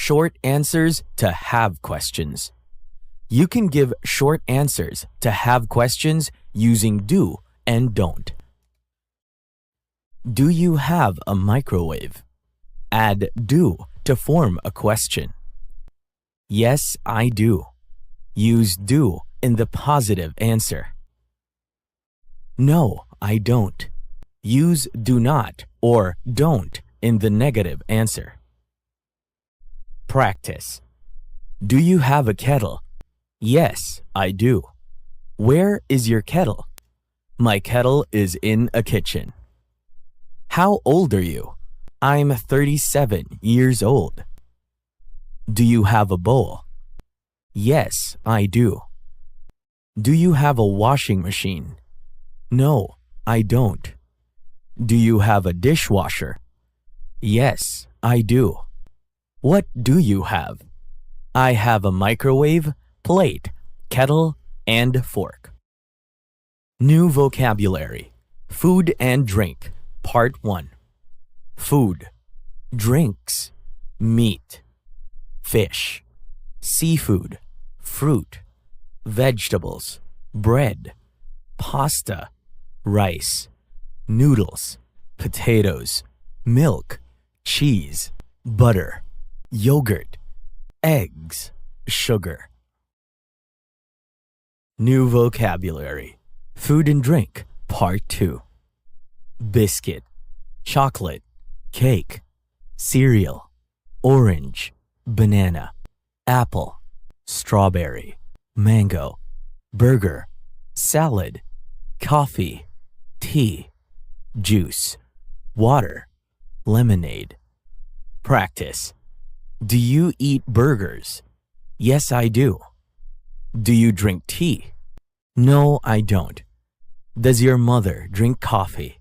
Short answers to have questions. You can give short answers to have questions using do and don't. Do you have a microwave? Add do to form a question. Yes, I do. Use do in the positive answer. No, I don't. Use do not or don't in the negative answer. Practice. Do you have a kettle? Yes, I do. Where is your kettle? My kettle is in a kitchen. How old are you? I'm 37 years old. Do you have a bowl? Yes, I do. Do you have a washing machine? No, I don't. Do you have a dishwasher? Yes, I do. What do you have? I have a microwave, plate, kettle, and fork. New vocabulary. Food and drink. Part 1. Food. Drinks. Meat. Fish. Seafood. Fruit. Vegetables. Bread. Pasta. Rice. Noodles. Potatoes. Milk. Cheese. Butter. Yogurt. Eggs. Sugar. New vocabulary. Food and drink. Part 2. Biscuit. Chocolate. Cake. Cereal. Orange. Banana. Apple. Strawberry. Mango. Burger. Salad. Coffee. Tea. Juice. Water. Lemonade. Practice. Do you eat burgers? Yes, I do. Do you drink tea? No, I don't. Does your mother drink coffee?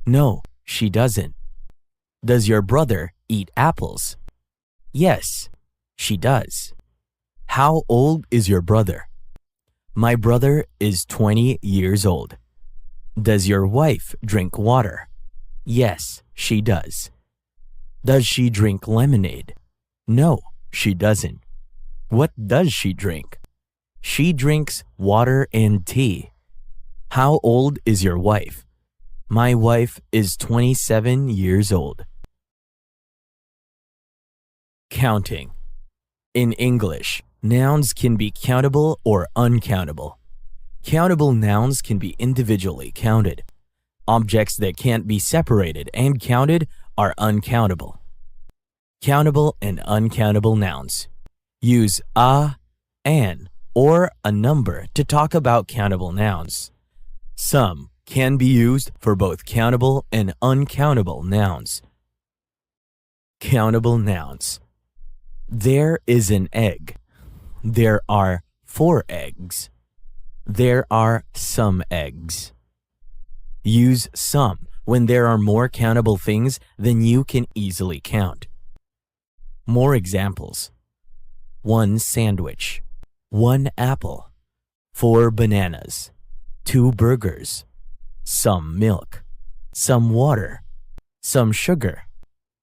No, she doesn't. Does your brother eat apples? Yes, she does. How old is your brother? My brother is 20 years old. Does your wife drink water? Yes, she does. Does she drink lemonade? No, she doesn't. What does she drink? She drinks water and tea. How old is your wife? My wife is 27 years old. Counting. In English, nouns can be countable or uncountable. Countable nouns can be individually counted. Objects that can't be separated and counted are uncountable. Countable and uncountable nouns. Use a, an, or a number to talk about countable nouns. Some can be used for both countable and uncountable nouns. Countable nouns. There is an egg. There are 4 eggs. There are some eggs. Use some when there are more countable things than you can easily count. More examples. 1 sandwich, 1 apple, 4 bananas, 2 burgers, some milk, some water, some sugar,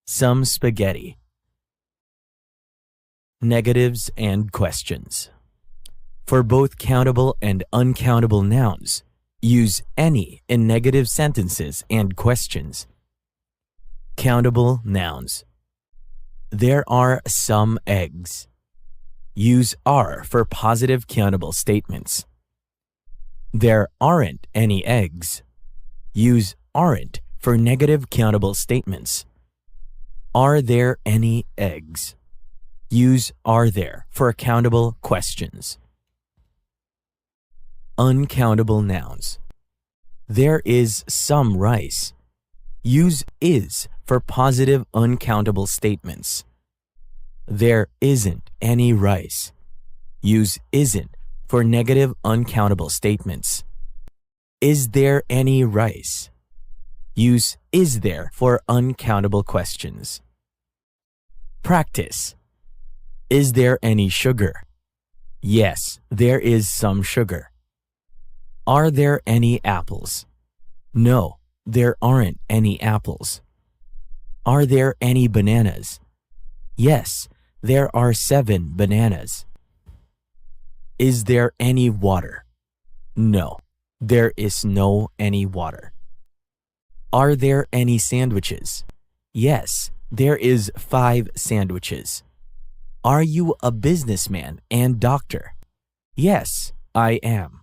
some spaghetti. Negatives and questions. For both countable and uncountable nouns, use any in negative sentences and questions. Countable nouns. There are some eggs. Use are for positive countable statements. There aren't any eggs. Use aren't for negative countable statements. Are there any eggs? Use are there for countable questions. Uncountable nouns. There is some rice. Use is for positive uncountable statements. There isn't any rice. Use isn't for negative uncountable statements. Is there any rice? Use is there for uncountable questions. Practice. Is there any sugar? Yes, there is some sugar. Are there any apples? No, there aren't any apples. Are there any bananas? Yes, there are 7 bananas. Is there any water? No, there is no any water. Are there any sandwiches? Yes, there is 5 sandwiches. Are you a businessman and doctor? Yes, I am.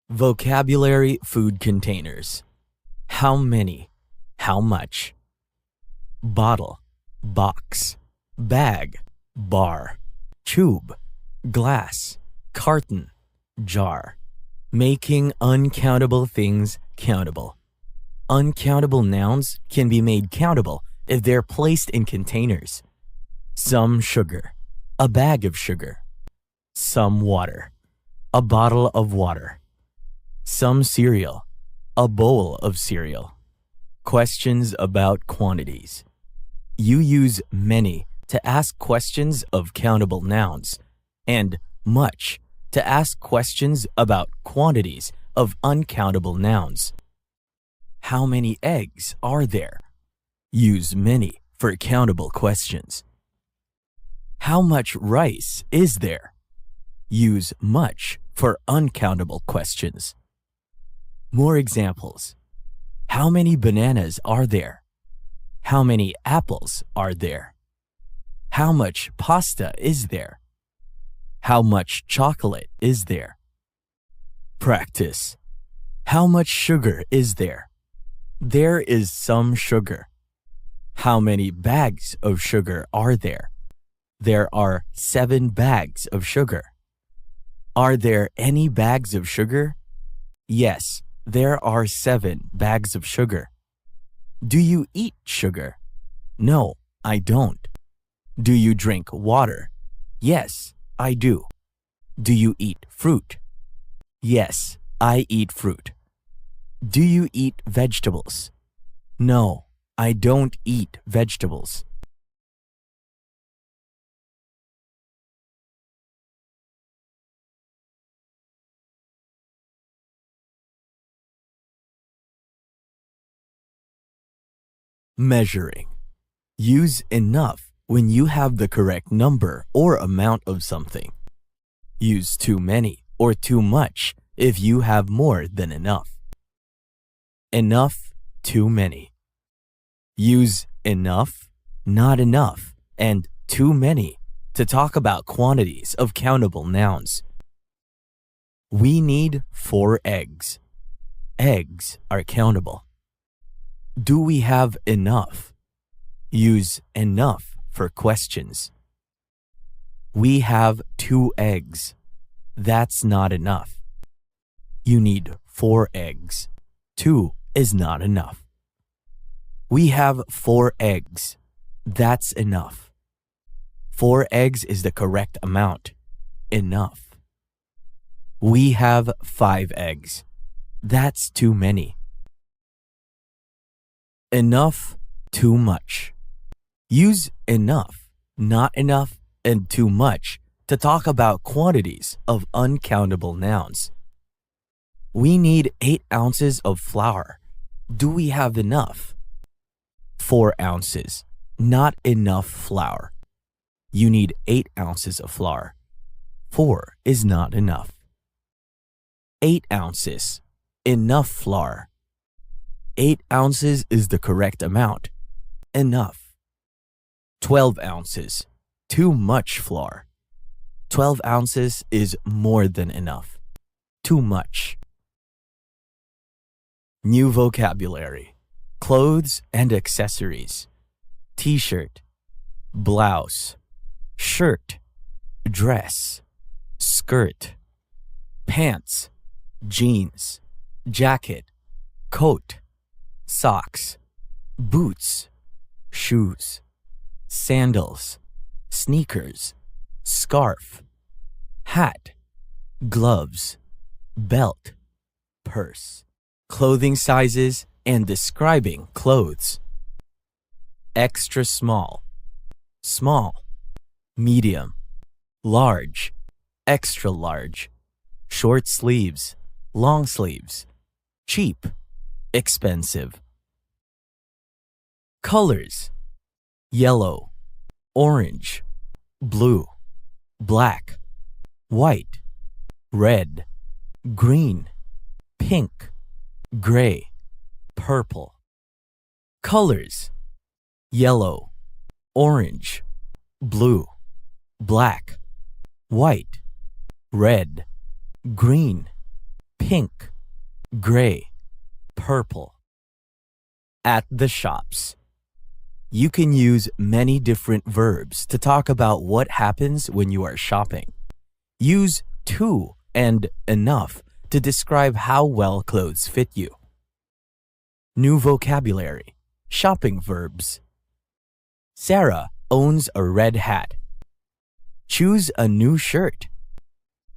Vocabulary food containers. How many? How much? Bottle, box, bag, bar, tube, glass, carton, jar. Making uncountable things countable. Uncountable nouns can be made countable if they're placed in containers. Some sugar, a bag of sugar. Some water, a bottle of water. Some cereal, a bowl of cereal. Questions about quantities. You use many to ask questions of countable nouns and much to ask questions about quantities of uncountable nouns. How many eggs are there? Use many for countable questions. How much rice is there? Use much for uncountable questions. More examples. How many bananas are there? How many apples are there? How much pasta is there? How much chocolate is there? Practice. How much sugar is there? There is some sugar. How many bags of sugar are there? There are 7 bags of sugar. Are there any bags of sugar? Yes, there are 7 bags of sugar. Do you eat sugar? No, I don't. Do you drink water? Yes, I do. Do you eat fruit? Yes, I eat fruit. Do you eat vegetables? No, I don't eat vegetables. Measuring. Use enough when you have the correct number or amount of something. Use too many or too much if you have more than enough. Enough, too many. Use enough, not enough, and too many to talk about quantities of countable nouns. We need 4 eggs. Eggs are countable. Do we have enough? Use enough for questions. We have 2 eggs. That's not enough. You need 4 eggs. 2 is not enough. We have 4 eggs. That's enough. 4 eggs is the correct amount. Enough. We have 5 eggs. That's too many. Enough, too much. Use enough, not enough, and too much to talk about quantities of uncountable nouns. We need 8 ounces of flour. Do we have enough? 4 ounces, not enough flour. You need 8 ounces of flour. 4 is not enough. 8 ounces, enough flour. 8 ounces is the correct amount. Enough. 12 ounces, too much flour. 12 ounces is more than enough. Too much. New vocabulary. Clothes and accessories. T-shirt, blouse, shirt, dress, skirt, pants, jeans, jacket, coat, socks, boots, shoes, sandals, sneakers, scarf, hat, gloves, belt, purse. Clothing sizes and describing clothes. Extra small, small, medium, large, extra large, short sleeves, long sleeves, cheap, expensive. Colors: yellow, orange, blue, black, white, red, green, pink, gray, purple. Colors: yellow, orange, blue, black, white, red, green, pink, gray, purple. At the shops. You can use many different verbs to talk about what happens when you are shopping. Use to and enough to describe how well clothes fit you. New vocabulary. Shopping verbs. Sarah owns a red hat. Choose a new shirt.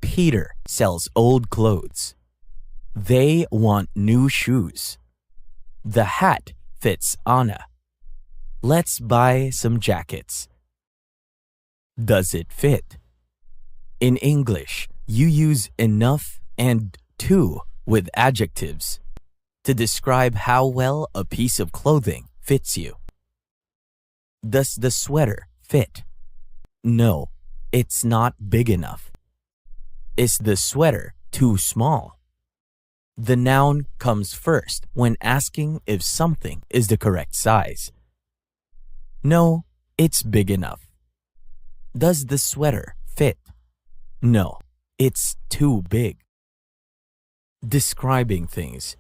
Peter sells old clothes. They want new shoes. The hat fits Anna. Let's buy some jackets. Does it fit? In English, you use enough and to with adjectives to describe how well a piece of clothing fits you. Does the sweater fit? No, it's not big enough. Is the sweater too small? The noun comes first when asking if something is the correct size. No, it's big enough. Does the sweater fit? No, it's too big. Describing things.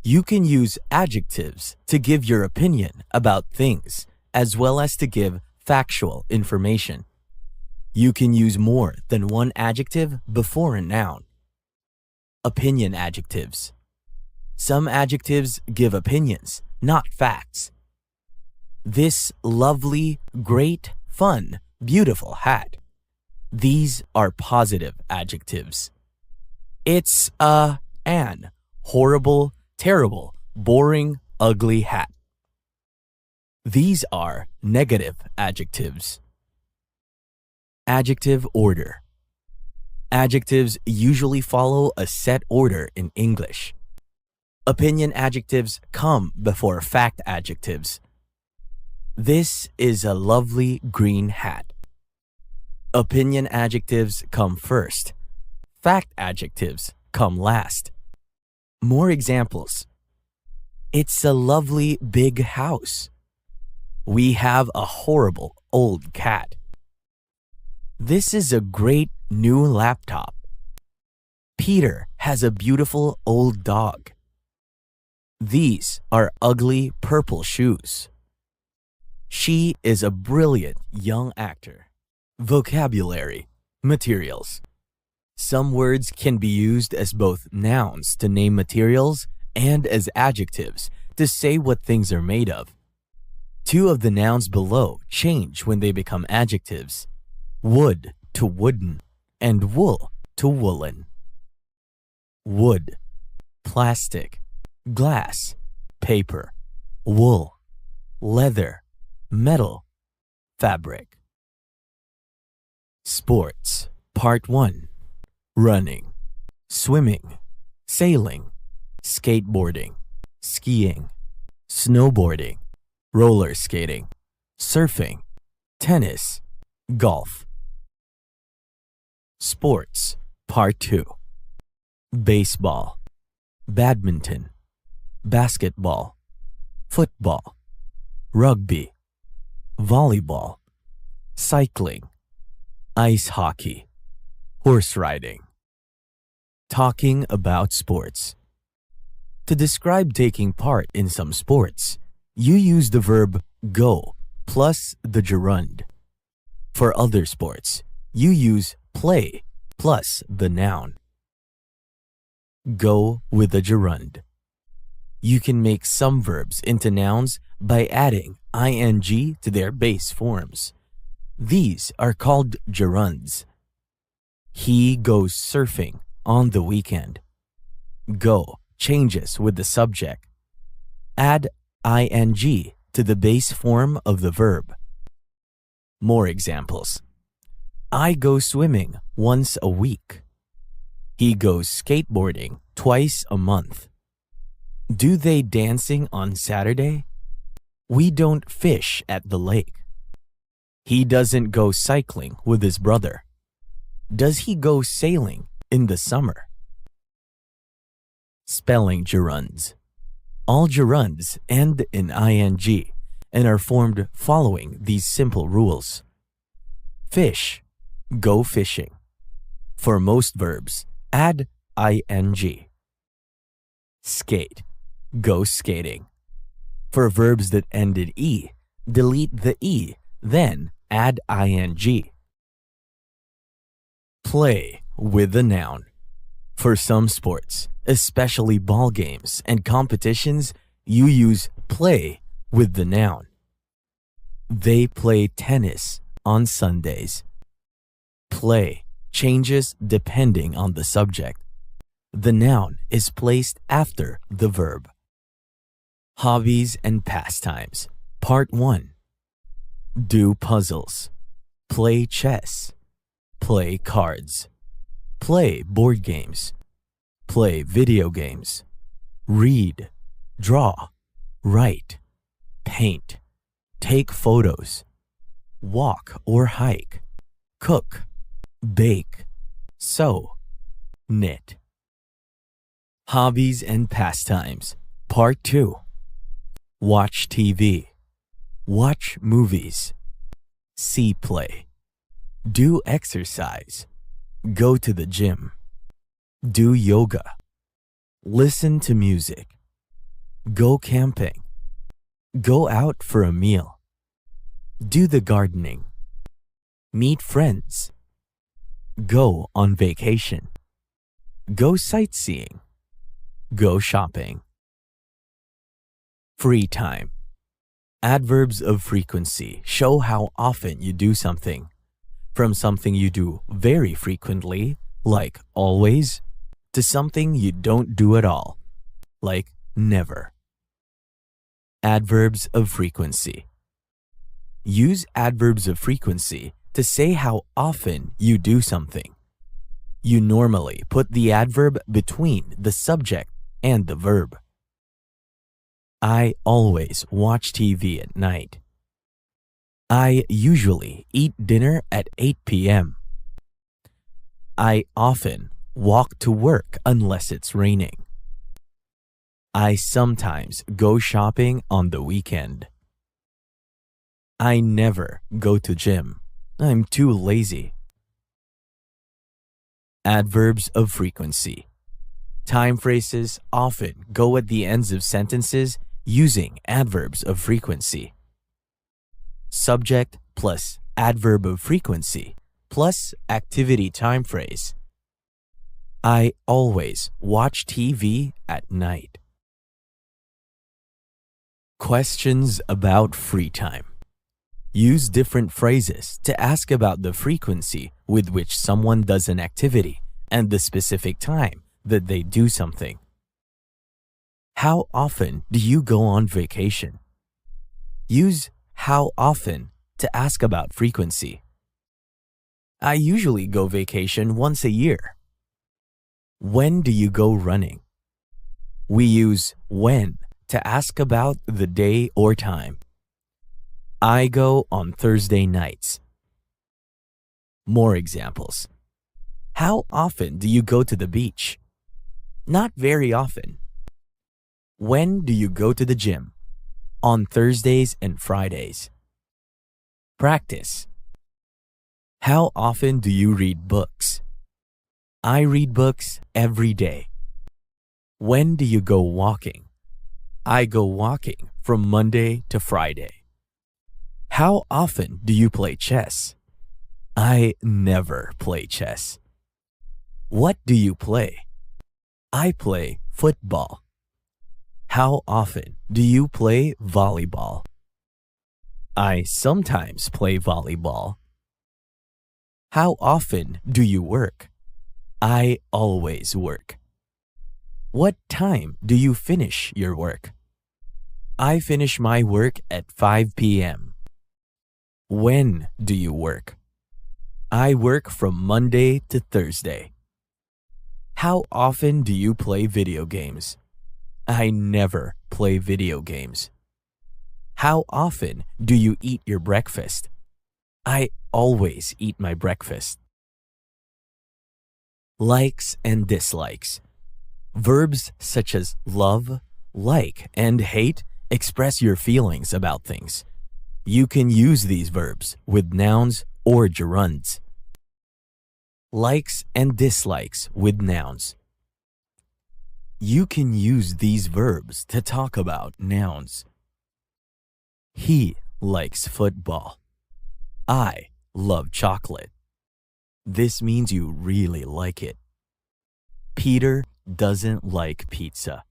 You can use adjectives to give your opinion about things as well as to give factual information. You can use more than one adjective before a noun. Opinion adjectives. Some adjectives give opinions, not facts. This lovely, great, fun, beautiful hat. These are positive adjectives. It's an horrible, terrible, boring, ugly hat. These are negative adjectives. Adjective order. Adjectives usually follow a set order in English. Opinion adjectives come before fact adjectives. This is a lovely green hat. Opinion adjectives come first. Fact adjectives come last. More examples. It's a lovely big house. We have a horrible old cat. This is a great new laptop. Peter has a beautiful old dog. These are ugly purple shoes. She is a brilliant young actor. Vocabulary. Materials. Some words can be used as both nouns to name materials and as adjectives to say what things are made of. Two of the nouns below change when they become adjectives. Wood to wooden and wool to woolen. Wood, plastic, glass, paper, wool, leather, metal, fabric. Sports. Part 1. Running, swimming, sailing, skateboarding, skiing, snowboarding, roller skating, surfing, tennis, golf. Sports. Part 2. Baseball, badminton, basketball, football, rugby, volleyball, cycling, ice hockey, horse riding. Talking about sports. To describe taking part in some sports, you use the verb go plus the gerund. For other sports, you use play plus the noun. Go with the gerund. You can make some verbs into nouns by adding ing to their base forms. These are called gerunds. He goes surfing on the weekend. Go changes with the subject. Add ing to the base form of the verb. More examples. I go swimming once a week. He goes skateboarding twice a month. Do they dancing on Saturday? We don't fish at the lake. He doesn't go cycling with his brother. Does he go sailing in the summer? Spelling gerunds. All gerunds end in ing and are formed following these simple rules. Fish, go fishing. For most verbs, add ing. Skate, go skating. For verbs that end in e, delete the e, then add ing. Play with the noun. For some sports, especially ball games and competitions, you use play with the noun. They play tennis on Sundays. Play changes depending on the subject. The noun is placed after the verb. Hobbies and pastimes. Part 1. Do puzzles. Play chess. Play cards. Play board games. Play video games. Read. Draw. Write. Paint. Take photos. Walk or hike. Cook. Bake. Sew. Knit. Hobbies and pastimes. Part 2. Watch TV. Watch movies. See play. Do exercise. Go to the gym. Do yoga. Listen to music. Go camping. Go out for a meal. Do the gardening. Meet friends. Go on vacation. Go sightseeing. Go shopping. Free time. Adverbs of frequency show how often you do something. From something you do very frequently, like always, to something you don't do at all, like never. Adverbs of frequency. Use adverbs of frequency to say how often you do something. You normally put the adverb between the subject and the verb. I always watch TV at night. I usually eat dinner at 8 p.m. I often walk to work unless it's raining. I sometimes go shopping on the weekend. I never go to gym. I'm too lazy. Adverbs of frequency. Time phrases often go at the ends of sentences using adverbs of frequency. Subject plus adverb of frequency plus activity time phrase. I always watch TV at night. Questions about free time. Use different phrases to ask about the frequency with which someone does an activity and the specific time that they do something. How often do you go on vacation? Use how often to ask about frequency. I usually go vacation once a year. When do you go running? We use when to ask about the day or time. I go on Thursday nights. More examples. How often do you go to the beach? Not very often. When do you go to the gym? On Thursdays and Fridays. Practice. How often do you read books? I read books every day. When do you go walking? I go walking from Monday to Friday. How often do you play chess? I never play chess. What do you play? I play football. How often do you play volleyball? I sometimes play volleyball. How often do you work? I always work. What time do you finish your work? I finish my work at 5 p.m. When do you work? I work from Monday to Thursday. How often do you play video games? I never play video games. How often do you eat your breakfast? I always eat my breakfast. Likes and dislikes. Verbs such as love, like, and hate express your feelings about things. You can use these verbs with nouns or gerunds. Likes and dislikes with nouns. You can use these verbs to talk about nouns. He likes football. I love chocolate. This means you really like it. Peter doesn't like pizza.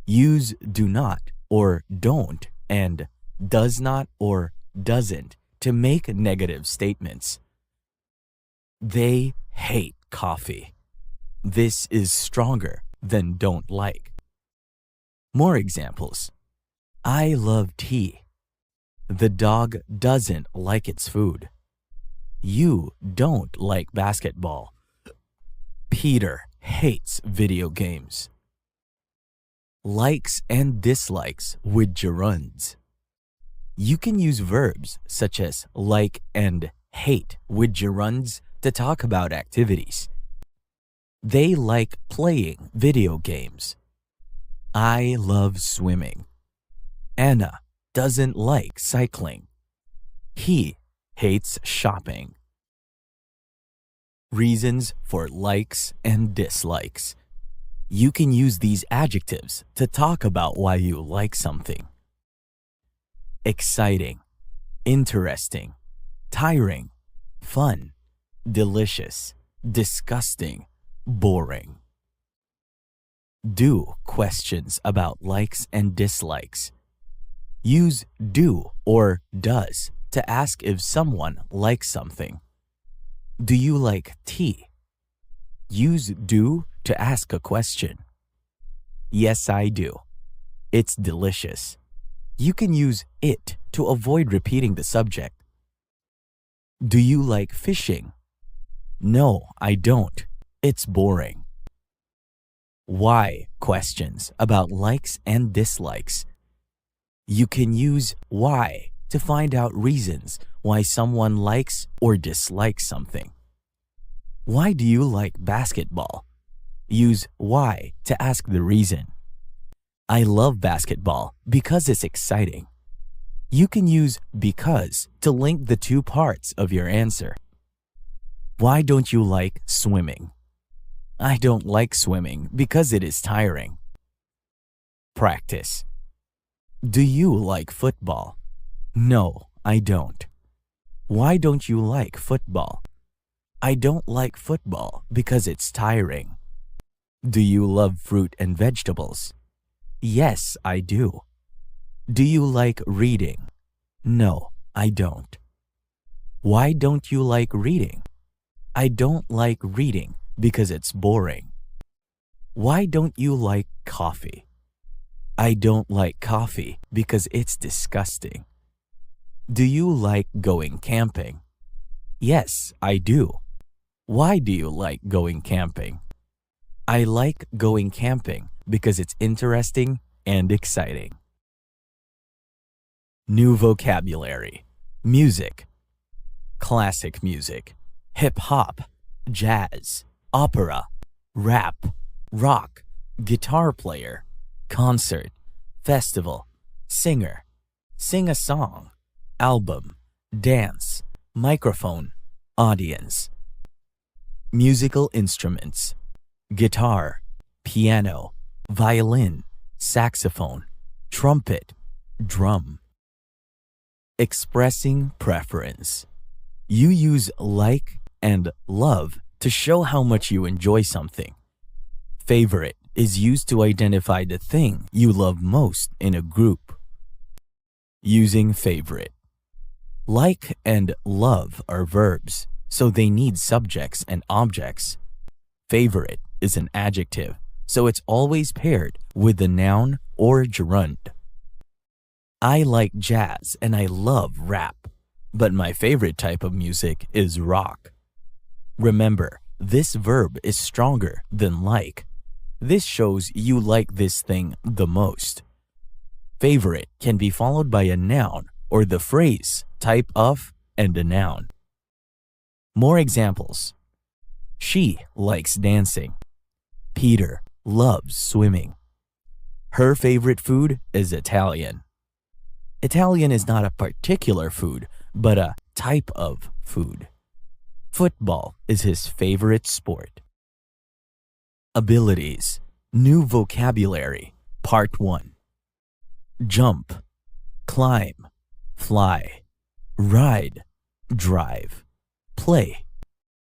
Use do not or don't and does not or doesn't to make negative statements. They hate coffee. This is stronger than don't like. More examples. I love tea. The dog doesn't like its food. You don't like basketball. Peter hates video games. Likes and dislikes with gerunds. You can use verbs such as like and hate with gerunds to talk about activities. They like playing video games. I love swimming. Anna doesn't like cycling. He hates shopping. Reasons for likes and dislikes. You can use these adjectives to talk about why you like something. Exciting, interesting, tiring, fun, delicious, disgusting, boring. Do questions about likes and dislikes. Use do or does to ask if someone likes something. Do you like tea? Use do to ask a question. Yes, I do. It's delicious. You can use it to avoid repeating the subject. Do you like fishing? No, I don't. It's boring. Why questions about likes and dislikes. You can use why to find out reasons why someone likes or dislikes something. Why do you like basketball? Use why to ask the reason. I love basketball because it's exciting. You can use because to link the two parts of your answer. Why don't you like swimming? I don't like swimming because it is tiring. Practice. Do you like football? No, I don't. Why don't you like football? I don't like football because it's tiring. Do you love fruit and vegetables? Yes, I do. Do you like reading? No, I don't. Why don't you like reading? I don't like reading because it's boring. Why don't you like coffee? I don't like coffee because it's disgusting. Do you like going camping? Yes, I do. Why do you like going camping? I like going camping because it's interesting and exciting. New vocabulary. Music. Classic music. Hip-hop. Jazz. Opera. Rap. Rock. Guitar player. Concert. Festival. Singer. Sing a song. Album. Dance. Microphone. Audience. Musical instruments. Guitar. Piano. Violin. Saxophone. Trumpet. Drum. Expressing preference. You use like and love to show how much you enjoy something. Favorite is used to identify the thing you love most in a group. Using favorite. Like and love are verbs. so they need subjects and objects. Favorite is an adjective, so it's always paired with the noun or gerund. I like jazz and I love rap, but my favorite type of music is rock. Remember, this verb is stronger than like. This shows you like this thing the most. Favorite can be followed by a noun or the phrase, type of, and a noun. More examples. She likes dancing. Peter loves swimming. Her favorite food is Italian. Italian is not a particular food, but a type of food. Football is his favorite sport. Abilities. New vocabulary. Part 1. Jump, climb, fly, ride, drive, play,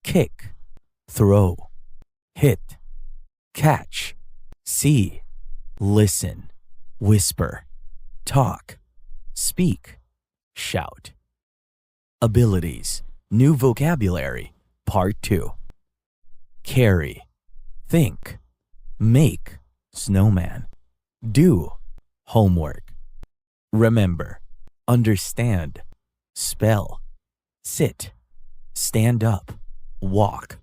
kick, throw, hit, catch, see, listen, whisper, talk, speak, shout. Abilities. New vocabulary. Part 2. Carry, think, make, snowman, do, homework. Remember, understand, spell, sit, stand up, walk,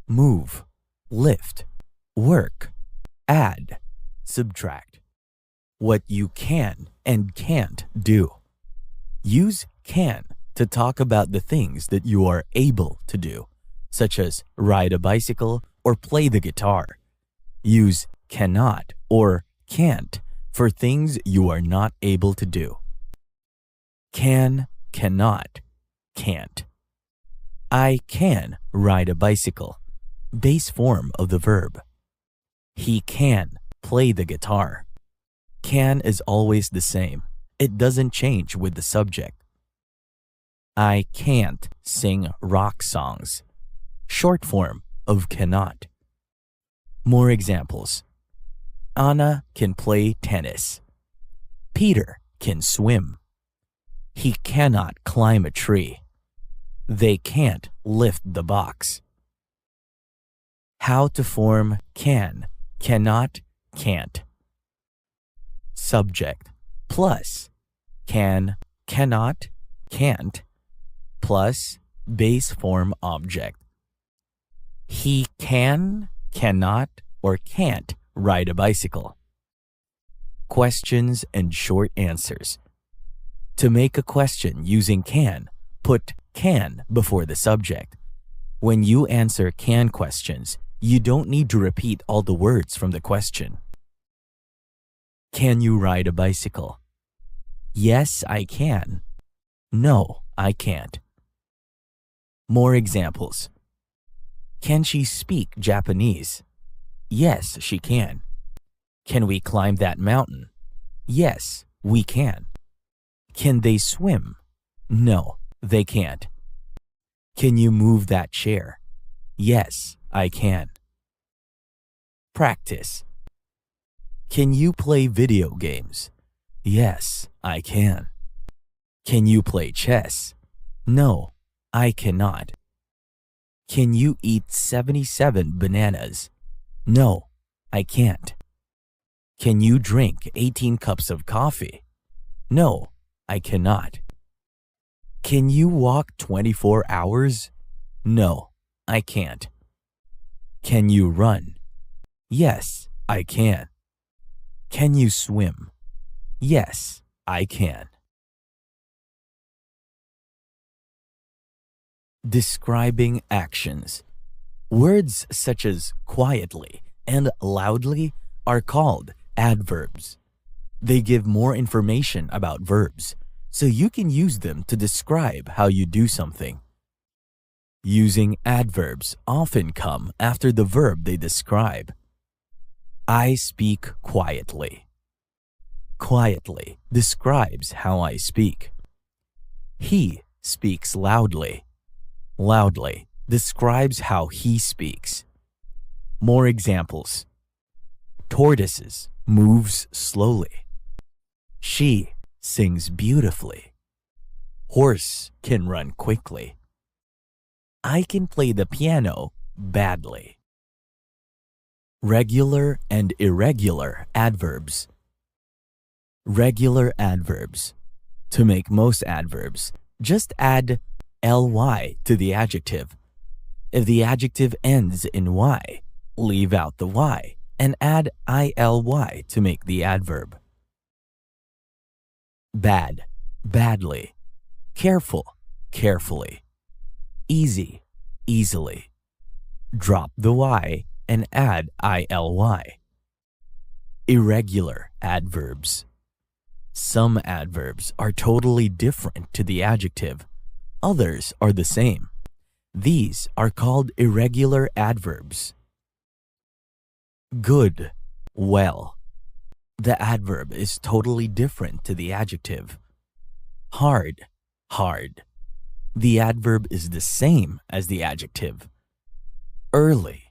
move, lift, work, add, subtract. What you can and can't do. Use can to talk about the things that you are able to do, such as ride a bicycle or play the guitar. Use cannot or can't for things you are not able to do. Can, cannot, can't. I can ride a bicycle. Base form of the verb. He can play the guitar. Can is always the same. It doesn't change with the subject. I can't sing rock songs. Short form of cannot. More examples. Anna can play tennis. Peter can swim. He cannot climb a tree. They can't lift the box. How to form can, cannot, can't. Subject plus can, cannot, can't plus base form object. He can, cannot, or can't ride a bicycle. Questions and short answers. To make a question using can, put can before the subject. When you answer can questions, you don't need to repeat all the words from the question. Can you ride a bicycle? Yes, I can. No, I can't. More examples. Can she speak Japanese? Yes, she can. Can we climb that mountain? Yes, we can. Can they swim? No, they can't. Can you move that chair? Yes, I can. Practice. Can you play video games? Yes, I can. Can you play chess? No, I cannot. Can you eat 77 bananas? No, I can't. Can you drink 18 cups of coffee? No, I cannot. Can you walk 24 hours? No, I can't. Can you run? Yes, I can. Can you swim? Yes, I can. Describing actions. Words such as quietly and loudly are called adverbs. They give more information about verbs, so you can use them to describe how you do something. Using adverbs often come after the verb they describe. I speak quietly. Quietly describes how I speak. He speaks loudly. Loudly describes how he speaks. More examples. Tortoises moves slowly. She sings beautifully. Horse can run quickly. I can play the piano badly. Regular and irregular adverbs. Regular adverbs. To make most adverbs, just add ly to the adjective. If the adjective ends in y, leave out the y and add ily to make the adverb. Bad, badly. Careful, carefully. Easy, easily. Drop the y and add ily. Irregular adverbs. Some adverbs are totally different to the adjective. Others are the same. These are called irregular adverbs. Good, well. The adverb is totally different to the adjective. Hard, hard. The adverb is the same as the adjective. Early,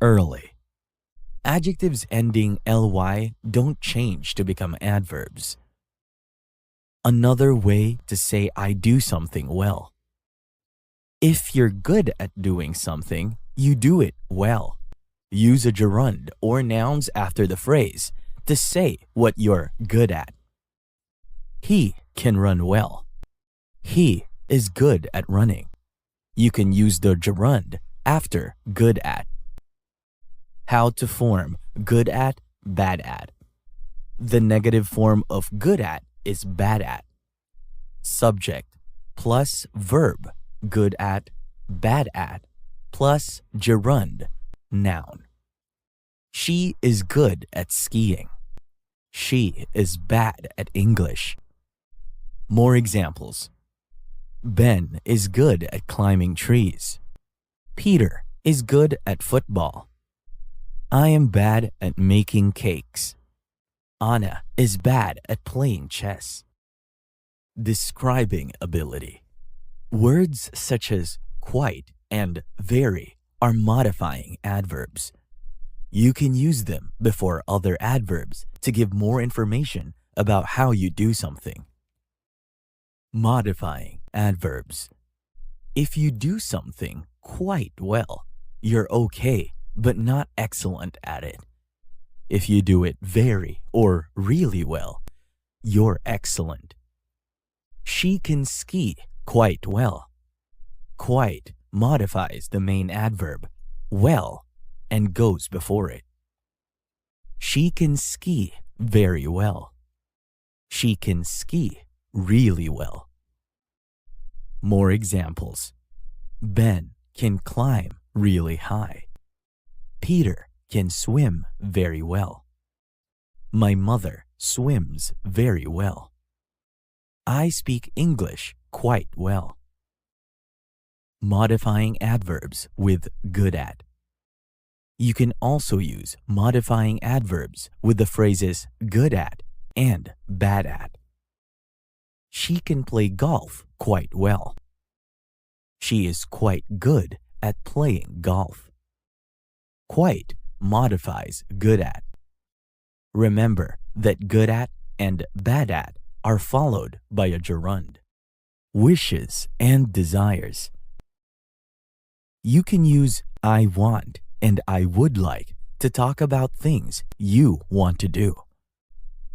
early. Adjectives ending ly don't change to become adverbs. Another way to say I do something well. If you're good at doing something, you do it well. Use a gerund or nouns after the phrase to say what you're good at. He can run well. He is good at running. You can use the gerund after good at. How to form good at, bad at. The negative form of good at is bad at. Subject plus verb, good at, bad at, plus gerund, noun. She is good at skiing. She is bad at English. More examples. Ben is good at climbing trees. Peter is good at football. I am bad at making cakes. Anna is bad at playing chess. Describing ability. Words such as quite and very are modifying adverbs. You can use them before other adverbs to give more information about how you do something. Modifying adverbs. If you do something quite well, you're okay, but not excellent at it. If you do it very or really well, you're excellent. She can ski quite well. Quite modifies the main adverb, well, and goes before it. She can ski very well. She can ski really well. More examples. Ben can climb really high. Peter can swim very well. My mother swims very well. I speak English quite well. Modifying adverbs with good at. You can also use modifying adverbs with the phrases good at and bad at. She can play golf quite well. She is quite good at playing golf. Quite modifies good at. Remember that good at and bad at are followed by a gerund. Wishes and desires. You can use I want and I would like to talk about things you want to do.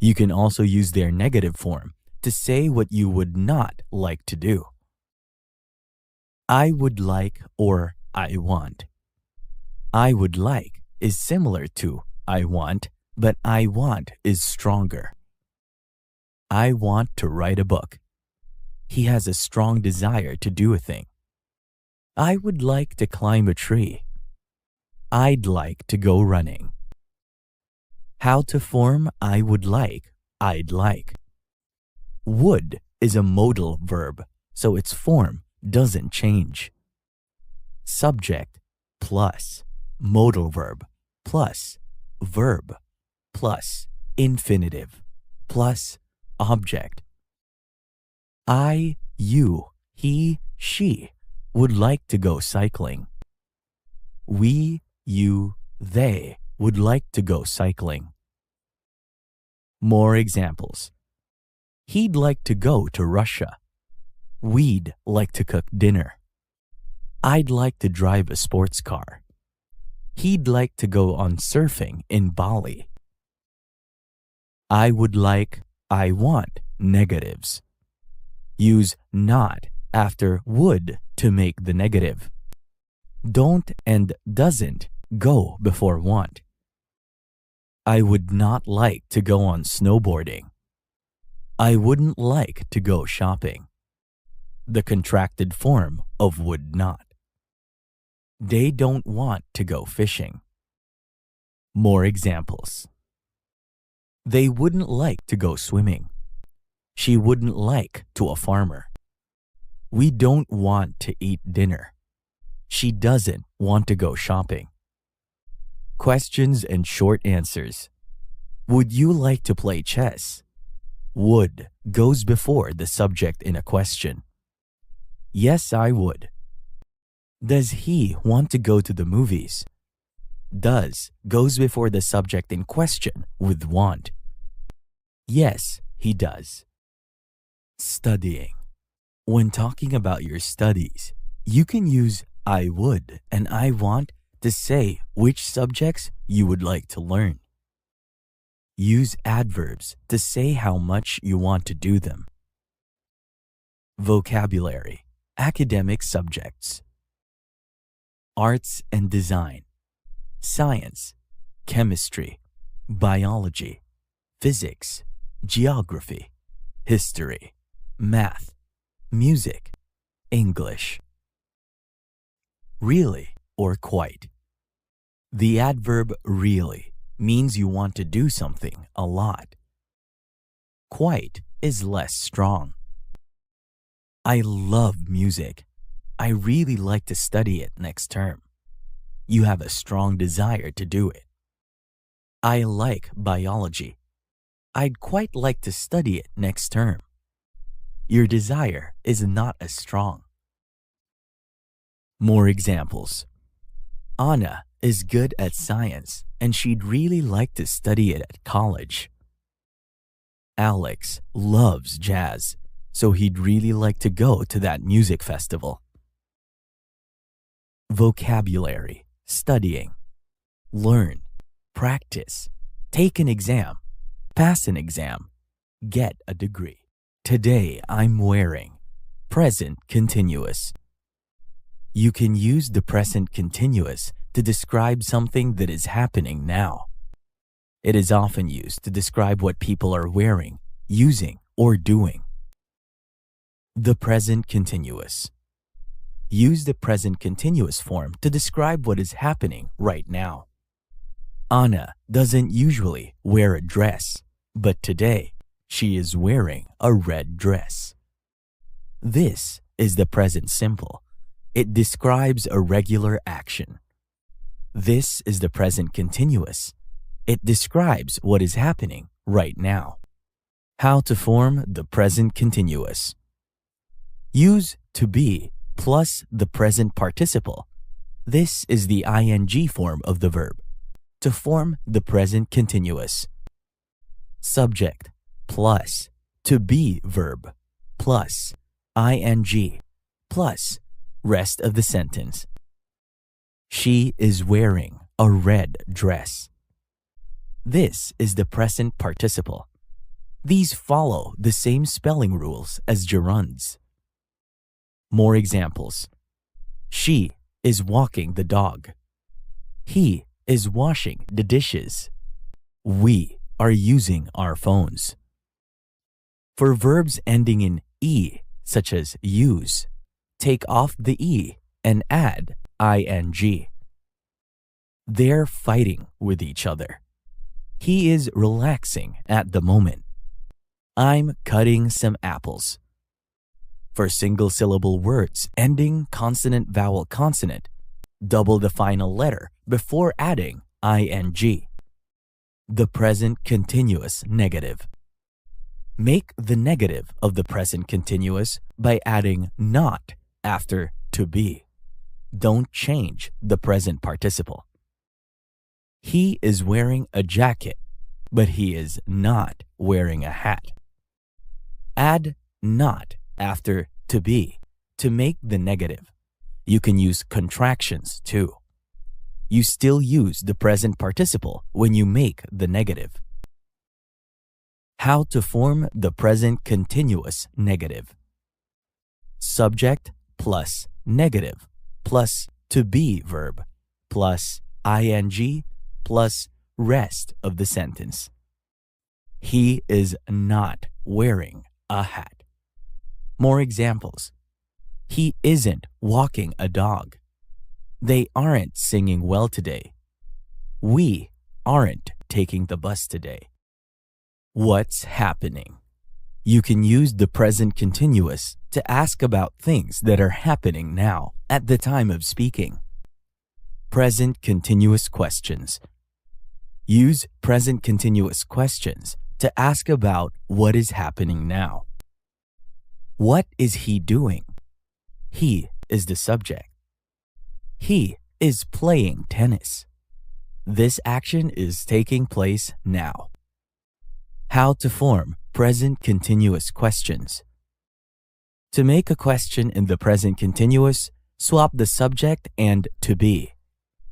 You can also use their negative form to say what you would not like to do. I would like or I want. I would like is similar to I want, but I want is stronger. I want to write a book. He has a strong desire to do a thing. I would like to climb a tree. I'd like to go running. How to form I would like, I'd like. Would is a modal verb, so its form doesn't change. Subject plus modal verb plus verb plus infinitive plus object. I, you, he, she would like to go cycling. We, you, they would like to go cycling. More examples. He'd like to go to Russia. We'd like to cook dinner. I'd like to drive a sports car. He'd like to go on surfing in Bali. I would like, I want negatives. Use not after would to make the negative. Don't and doesn't go before want. I would not like to go on snowboarding. I wouldn't like to go shopping. The contracted form of would not. They don't want to go fishing. More examples. They wouldn't like to go swimming. She wouldn't like to a farmer. We don't want to eat dinner. She doesn't want to go shopping. Questions and short answers. Would you like to play chess? Would goes before the subject in a question. Yes, I would. Does he want to go to the movies? Does goes before the subject in question with want. Yes, he does. Studying. When talking about your studies, you can use I would and I want to say which subjects you would like to learn. Use adverbs to say how much you want to do them. Vocabulary. Academic subjects. Arts and design. Science. Chemistry. Biology. Physics. Geography. History. Math. Music. English. Really or quite. The adverb really means you want to do something a lot. Quite is less strong. I love music. I really like to study it next term. You have a strong desire to do it. I like biology. I'd quite like to study it next term. Your desire is not as strong. More examples. Anna is good at science and she'd really like to study it at college. Alex loves jazz, so he'd really like to go to that music festival. Vocabulary. Studying. Learn. Practice. Take an exam. Pass an exam. Get a degree. Today I'm wearing. Present continuous. You can use the present continuous to describe something that is happening now. It is often used to describe what people are wearing, using, or doing. The present continuous. Use the present continuous form to describe what is happening right now. Anna doesn't usually wear a dress, but today she is wearing a red dress. This is the present simple. It describes a regular action. This is the present continuous. It describes what is happening right now. How to form the present continuous. Use to be plus the present participle. This is the ing form of the verb to form the present continuous. Subject plus to be verb plus ing plus rest of the sentence. She is wearing a red dress. This is the present participle. These follow the same spelling rules as gerunds. More examples. She is walking the dog. He is washing the dishes. We are using our phones. For verbs ending in E, such as use, take off the E and add ing. They're fighting with each other. He is relaxing at the moment. I'm cutting some apples. For single-syllable words ending consonant-vowel consonant, double the final letter before adding ing. The present continuous negative. Make the negative of the present continuous by adding not after to be. Don't change the present participle. He is wearing a jacket, but he is not wearing a hat. Add not after to be to make the negative. You can use contractions too. You still use the present participle when you make the negative. How to form the present continuous negative. Subject plus negative plus to be verb plus ing plus rest of the sentence. He is not wearing a hat. More examples. He isn't walking a dog. They aren't singing well today. We aren't taking the bus today. What's happening? You can use the present continuous to ask about things that are happening now at the time of speaking. Present continuous questions. Use present continuous questions to ask about what is happening now. What is he doing? He is the subject. He is playing tennis. This action is taking place now. How to form present continuous questions. To make a question in the present continuous, swap the subject and to be.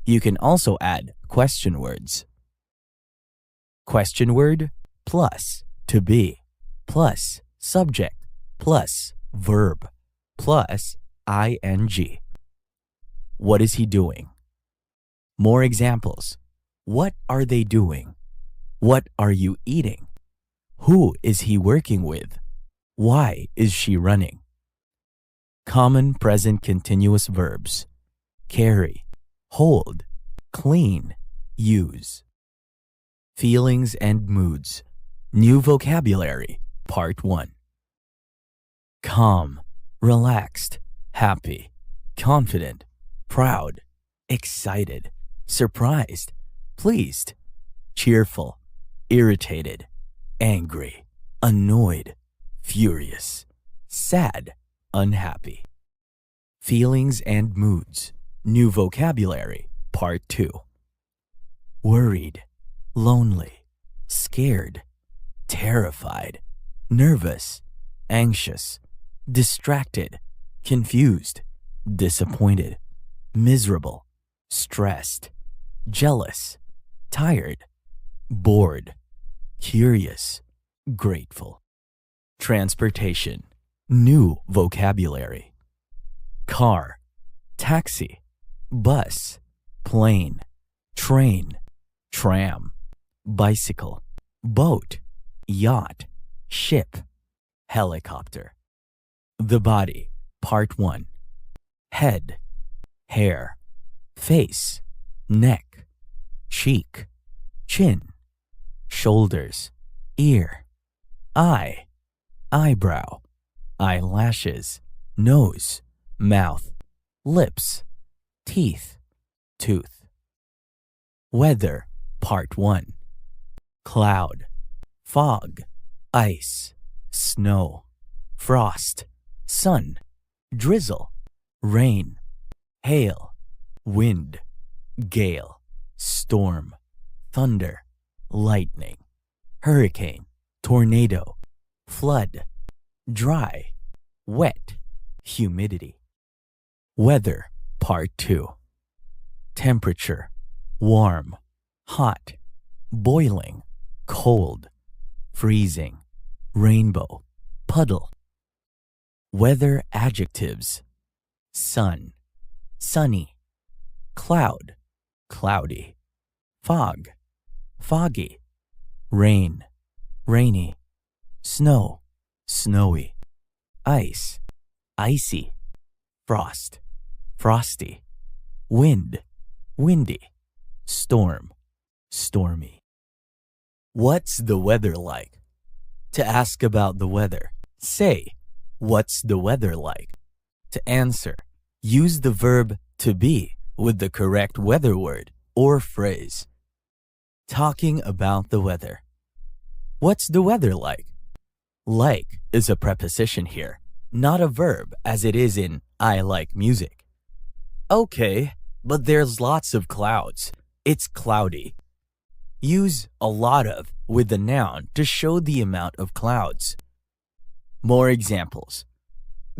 You can also add question words. Question word plus to be plus subject plus verb plus ing. What is he doing? More examples. What are they doing? What are you eating? Who is he working with? Why is she running? Common present continuous verbs. Carry, hold, clean, use. Feelings and moods. New vocabulary, part 1. Calm, relaxed, happy, confident, proud, excited, surprised, pleased, cheerful, irritated, angry, annoyed, furious, sad, unhappy. Feelings and moods. New vocabulary, part 2. Worried, lonely, scared, terrified, nervous, anxious, distracted, confused, disappointed, miserable, stressed, jealous, tired, bored, curious, grateful. Transportation. New vocabulary. Car, taxi, bus, plane, train, tram, bicycle, boat, yacht, ship, helicopter. The body, part 1. Head, hair, face, neck, cheek, chin, shoulders, ear, eye, eyebrow, eyelashes, nose, mouth, lips, teeth, tooth. Weather, part 1. Cloud, fog, ice, snow, frost, sun, drizzle, rain, hail, wind, gale, storm, thunder, lightning, hurricane, tornado, flood, dry, wet, humidity. Weather, part 2. Temperature, warm, hot, boiling, cold, freezing, rainbow, puddle. Weather adjectives. Sun, sunny, cloud, cloudy, fog, foggy, rain, rainy, snow, snowy, ice, icy, frost, frosty, wind, windy, storm, stormy. What's the weather like? To ask about the weather, say, what's the weather like? To answer, use the verb to be with the correct weather word or phrase. Talking about the weather. What's the weather like? Like is a preposition here, not a verb as it is in I like music. Okay, but there's lots of clouds. It's cloudy. Use a lot of with the noun to show the amount of clouds. More examples.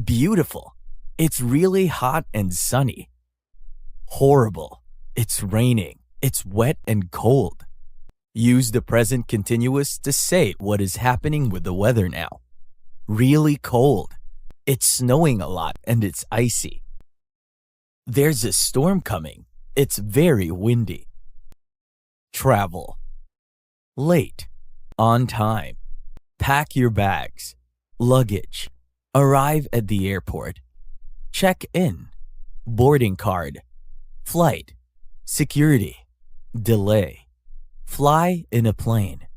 Beautiful. It's really hot and sunny. Horrible. It's raining. It's wet and cold. Use the present continuous to say what is happening with the weather now. Really cold. It's snowing a lot and it's icy. There's a storm coming. It's very windy. Travel. Late. On time. Pack your bags. Luggage. Arrive at the airport. Check in. Boarding card. Flight. Security. Delay. Fly in a plane.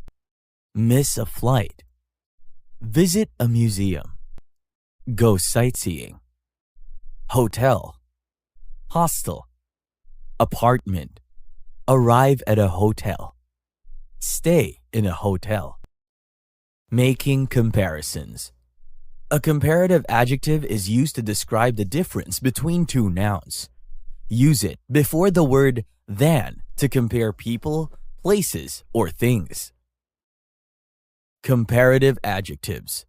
Miss a flight. Visit a museum. Go sightseeing. Hotel. Hostel. Apartment. Arrive at a hotel. Stay in a hotel. Making comparisons. A comparative adjective is used to describe the difference between two nouns. Use it before the word than to compare people, places, or things. Comparative adjectives.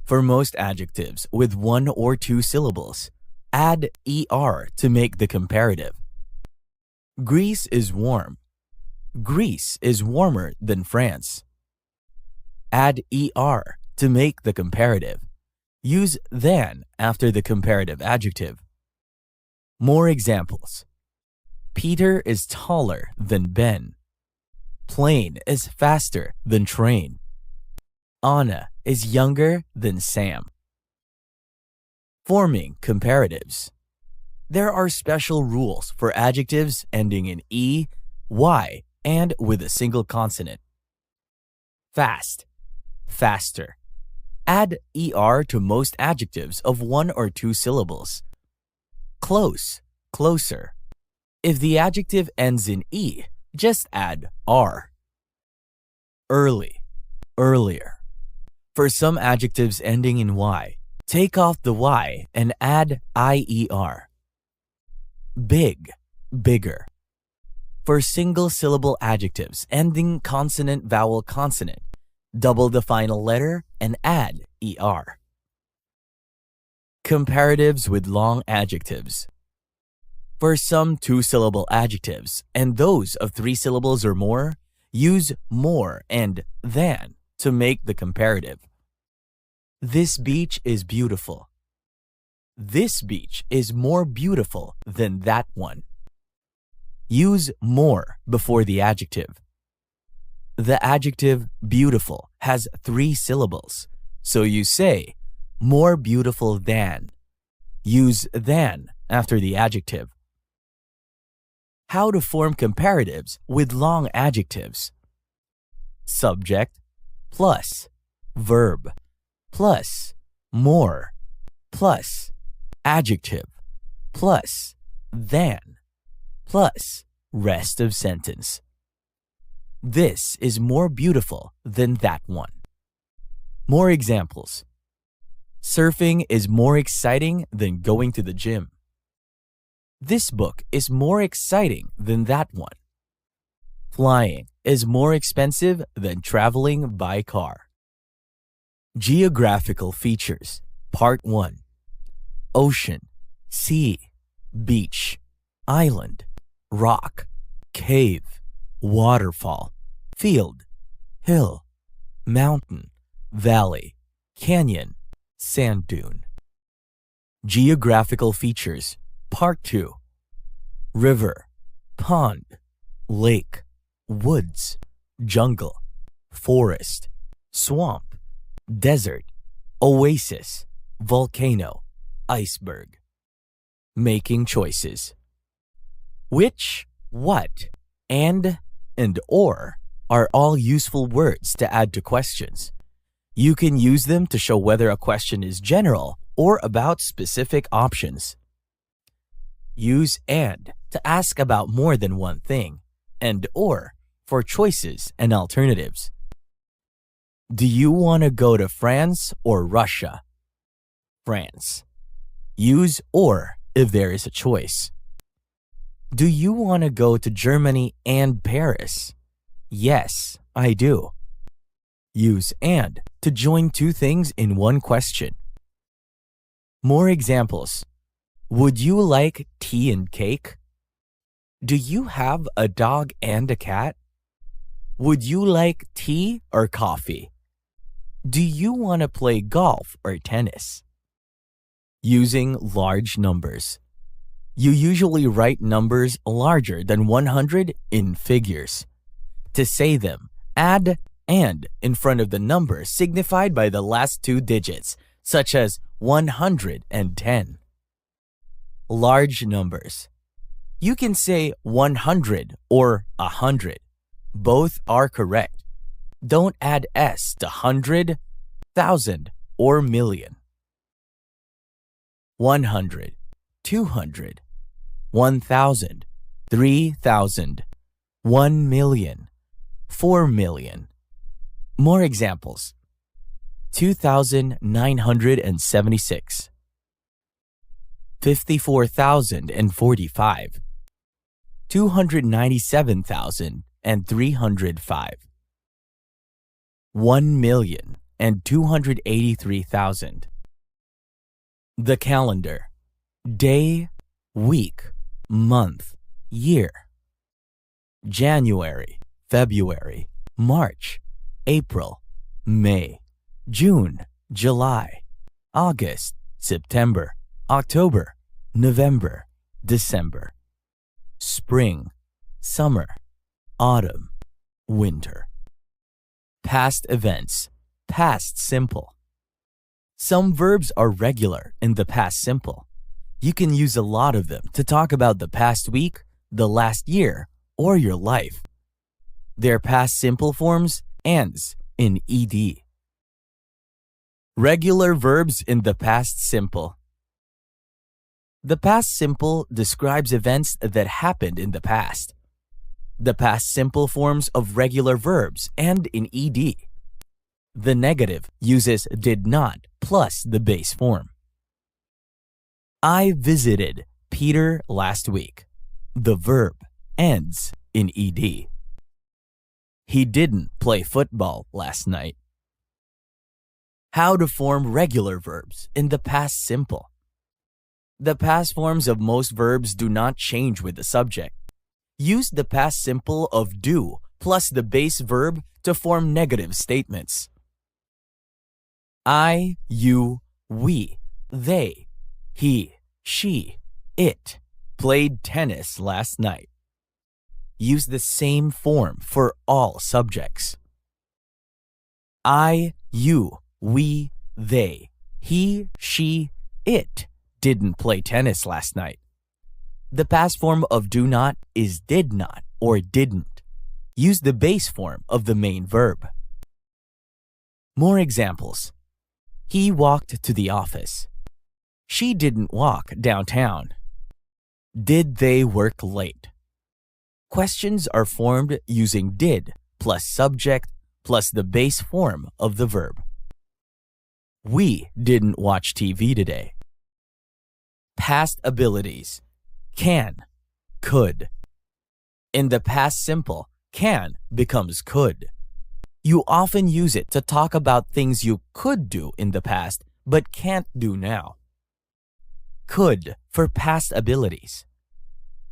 For most adjectives with one or two syllables, add er to make the comparative. Greece is warm. Greece is warmer than France. Add er to make the comparative. Use than after the comparative adjective. More examples. Peter is taller than Ben. Plane is faster than train. Anna is younger than Sam. Forming comparatives. There are special rules for adjectives ending in e, y, and with a single consonant. Fast. Faster. Add er to most adjectives of one or two syllables. Close. Closer. If the adjective ends in e, just add r. Early. Earlier. For some adjectives ending in y, take off the y and add ier. Big. Bigger. For single-syllable adjectives ending consonant-vowel consonant, double the final letter and add er. Comparatives with long adjectives. For some two-syllable adjectives and those of three syllables or more, use more and than to make the comparative. This beach is beautiful. This beach is more beautiful than that one. Use more before the adjective. The adjective beautiful has three syllables, so you say more beautiful than. Use than after the adjective. How to form comparatives with long adjectives. Subject plus verb plus more plus adjective plus than plus rest of sentence. This is more beautiful than that one. More examples. Surfing is more exciting than going to the gym. This book is more exciting than that one. Flying is more expensive than traveling by car. Geographical features. Part 1. Ocean, sea, beach, island, rock, cave, waterfall, field, hill, mountain, valley, canyon, sand dune. Geographical features. Part 2. River, pond, lake, woods, jungle, forest, swamp, desert, oasis, volcano, iceberg. Making choices. Which, what, and or are all useful words to add to questions. You can use them to show whether a question is general or about specific options. Use and to ask about more than one thing, and or for choices and alternatives. Do you want to go to France or Russia? France. Use or if there is a choice. Do you want to go to Germany and Paris? Yes, I do. Use and to join two things in one question. More examples. Would you like tea and cake? Do you have a dog and a cat? Would you like tea or coffee? Do you want to play golf or tennis? Using large numbers. You usually write numbers larger than 100 in figures. To say them, add "and" in front of the number signified by the last two digits, such as 110. Large numbers. You can say 100 or 100. Both are correct. Don't add s to 100, 1,000, or million. 100, 200, 1,000, 3,000, 1 million, 4 million. More examples. 2,976, 54,045, 297,305, 1,283,000. The calendar. Day, week, month, year. January, February, March, April, May, June, July, August, September, October, November, December. Spring, summer, autumn, winter. Past events, past simple. Some verbs are regular in the past simple. You can use a lot of them to talk about the past week, the last year, or your life. Their past simple forms ends in ed. Regular verbs in the past simple. The past simple describes events that happened in the past. The past simple forms of regular verbs end in ed. The negative uses did not plus the base form. I visited Peter last week. The verb ends in ed. He didn't play football last night. How to form regular verbs in the past simple. The past forms of most verbs do not change with the subject. Use the past simple of do plus the base verb to form negative statements. I, you, we, they, he, she, it played tennis last night. Use the same form for all subjects. I, you, we, they, he, she, it didn't play tennis last night. The past form of do not is did not or didn't. Use the base form of the main verb. More examples. He walked to the office. She didn't walk downtown. Did they work late? Questions are formed using did plus subject plus the base form of the verb. We didn't watch TV today. Past abilities. Can, could. In the past simple, can becomes could. You often use it to talk about things you could do in the past but can't do now. Could for past abilities.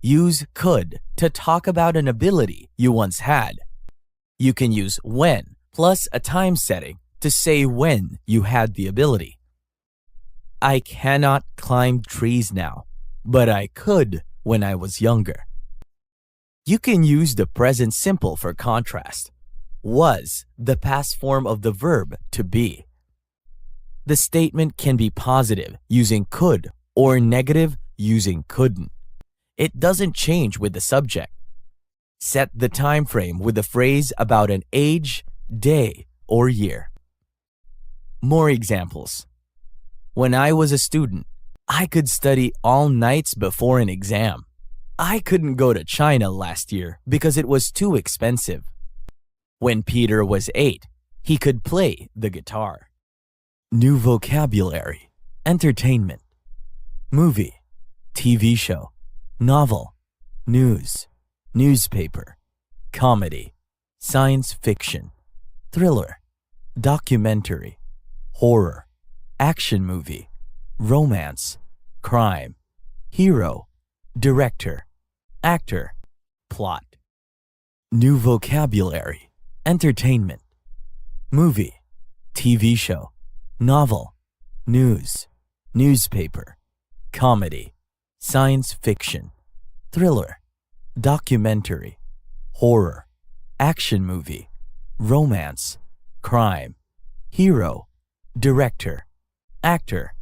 Use could to talk about an ability you once had. You can use when plus a time setting to say when you had the ability. I cannot climb trees now, but I could when I was younger. You can use the present simple for contrast. Was the past form of the verb to be. The statement can be positive using could or negative using couldn't. It doesn't change with the subject. Set the time frame with a phrase about an age, day, or year. More examples. When I was a student, I could study all nights before an exam. I couldn't go to China last year because it was too expensive. When Peter was 8, he could play the guitar. New vocabulary, entertainment, movie, TV show, novel, news, newspaper, comedy, science fiction, thriller, documentary, horror, action movie, romance, crime, hero, director, actor, plot. New vocabulary, entertainment, movie, TV show, novel, news, newspaper, comedy, science fiction, thriller, documentary, horror, action movie, romance, crime, hero, director, actor,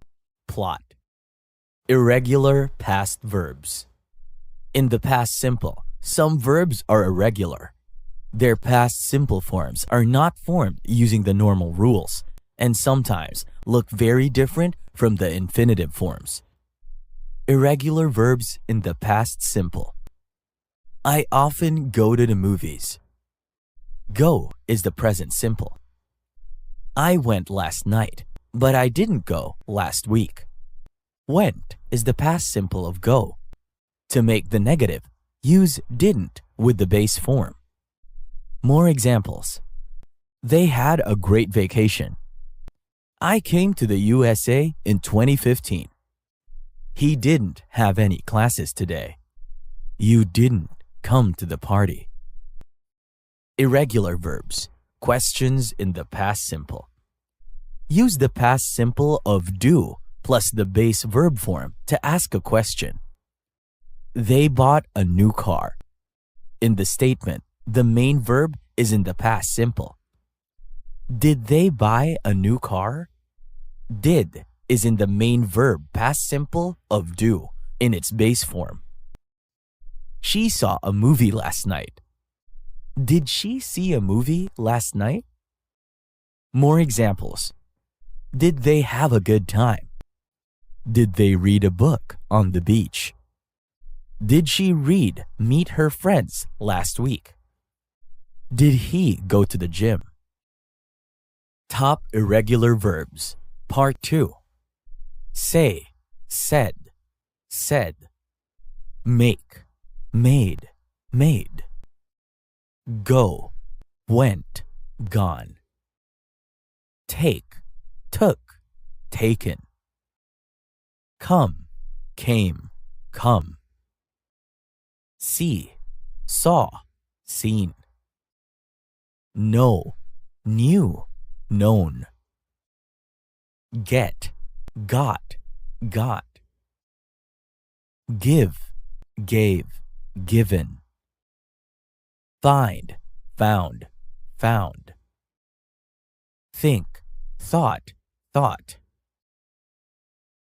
plot. Irregular past verbs. In the past simple, some verbs are irregular. Their past simple forms are not formed using the normal rules and sometimes look very different from the infinitive forms. Irregular verbs in the past simple. I often go to the movies. Go is the present simple. I went last night, but I didn't go last week. Went is the past simple of go. To make the negative, use didn't with the base form. More examples. They had a great vacation. I came to the USA in 2015. He didn't have any classes today. You didn't come to the party. Irregular verbs, questions in the past simple. Use the past simple of do plus the base verb form to ask a question. They bought a new car. In the statement, the main verb is in the past simple. Did they buy a new car? Did is in the main verb past simple of do in its base form. She saw a movie last night. Did she see a movie last night? More examples. Did they have a good time? Did they read a book on the beach? Did she read Meet Her Friends last week? Did he go to the gym? Top irregular verbs, Part 2. Say, said, said. Make, made, made. Go, went, gone. Take, took, taken. Come, came, come. See, saw, seen. Know, knew, known. Get, got, got. Give, gave, given. Find, found, found. Think, thought, thought.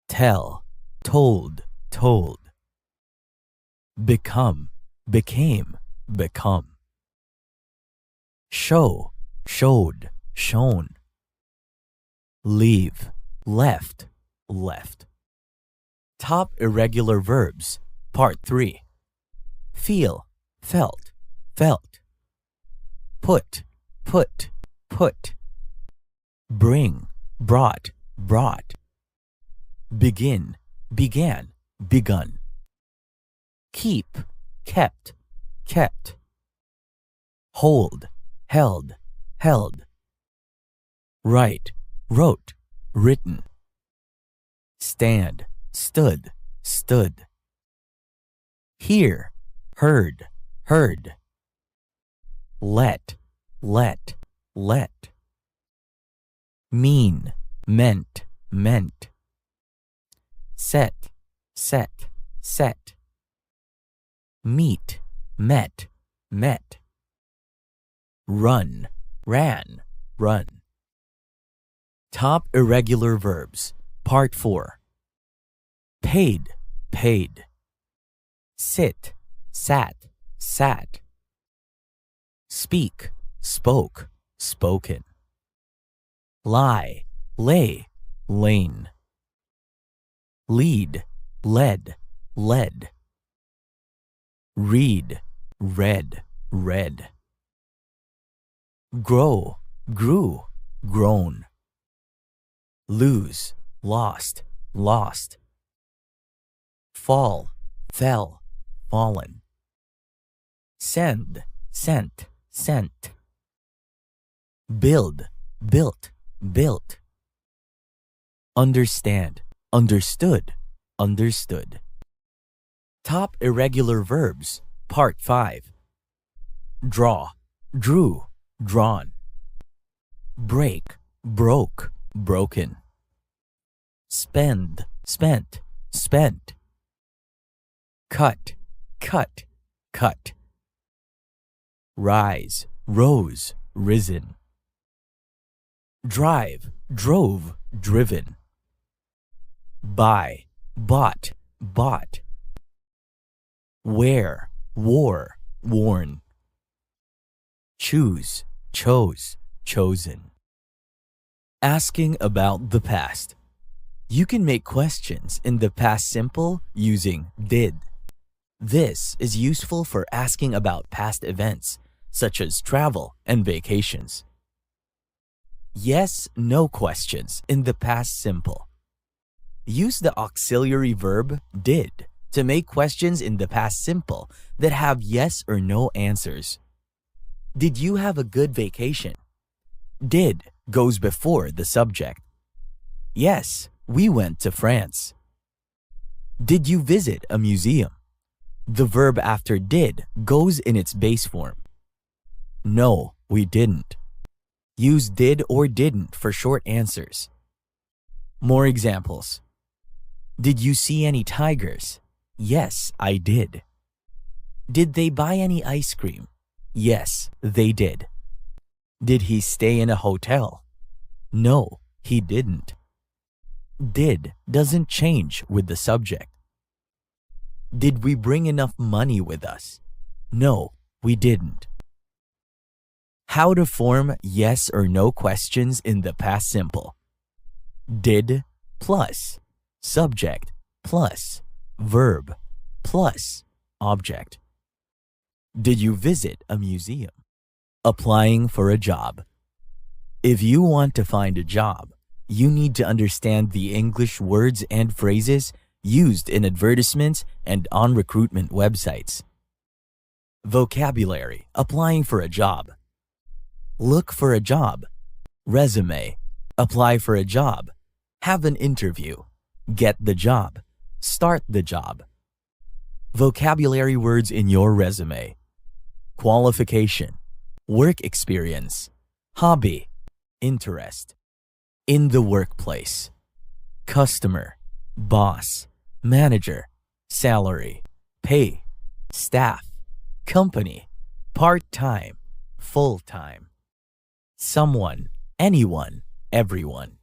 Tell, told, told. Become, became, become. Show, showed, shown. Leave, left, left. Top irregular verbs, Part 3. Feel, felt, felt. Put, put, put. Bring, brought, brought. Begin, began, begun. Keep, kept, kept. Hold, held, held. Write, wrote, written. Stand, stood, stood. Hear, heard, heard. Let, let, let. Mean, meant, meant. Set, set, set. Meet, met, met. Run, ran, run. Top irregular verbs, Part 4. Paid, paid. Sit, sat, sat. Speak, spoke, spoken. Lie, lay, lain. Lead, led, led. Read, read, read. Grow, grew, grown. Lose, lost, lost. Fall, fell, fallen. Send, sent, sent. Build, built, built. Understand, understood, understood. Top irregular verbs, Part 5. Draw, drew, drawn. Break, broke, broken. Spend, spent, spent. Cut, cut, cut. Rise, rose, risen. Drive, drove, driven. Buy, bought, bought. Wear, wore, worn. Choose, chose, chosen. Asking about the past. You can make questions in the past simple using did. This is useful for asking about past events, such as travel and vacations. Yes, no questions in the past simple. Use the auxiliary verb did to make questions in the past simple that have yes or no answers. Did you have a good vacation? Did goes before the subject. Yes, we went to France. Did you visit a museum? The verb after did goes in its base form. No, we didn't. Use did or didn't for short answers. More examples. Did you see any tigers? Yes, I did. Did they buy any ice cream? Yes, they did. Did he stay in a hotel? No, he didn't. Did doesn't change with the subject. Did we bring enough money with us? No, we didn't. How to form yes or no questions in the past simple. Did plus subject plus verb plus object. Did you visit a museum? Applying for a job. If you want to find a job, you need to understand the English words and phrases used in advertisements and on recruitment websites. Vocabulary, applying for a job. Look for a job. Resume, apply for a job. Have an interview. Get the job. Start the job. Vocabulary words in your resume. Qualification, work experience, hobby, interest. In the workplace. Customer, boss, manager, salary, pay, staff, company, part-time, full-time. Someone, anyone, everyone.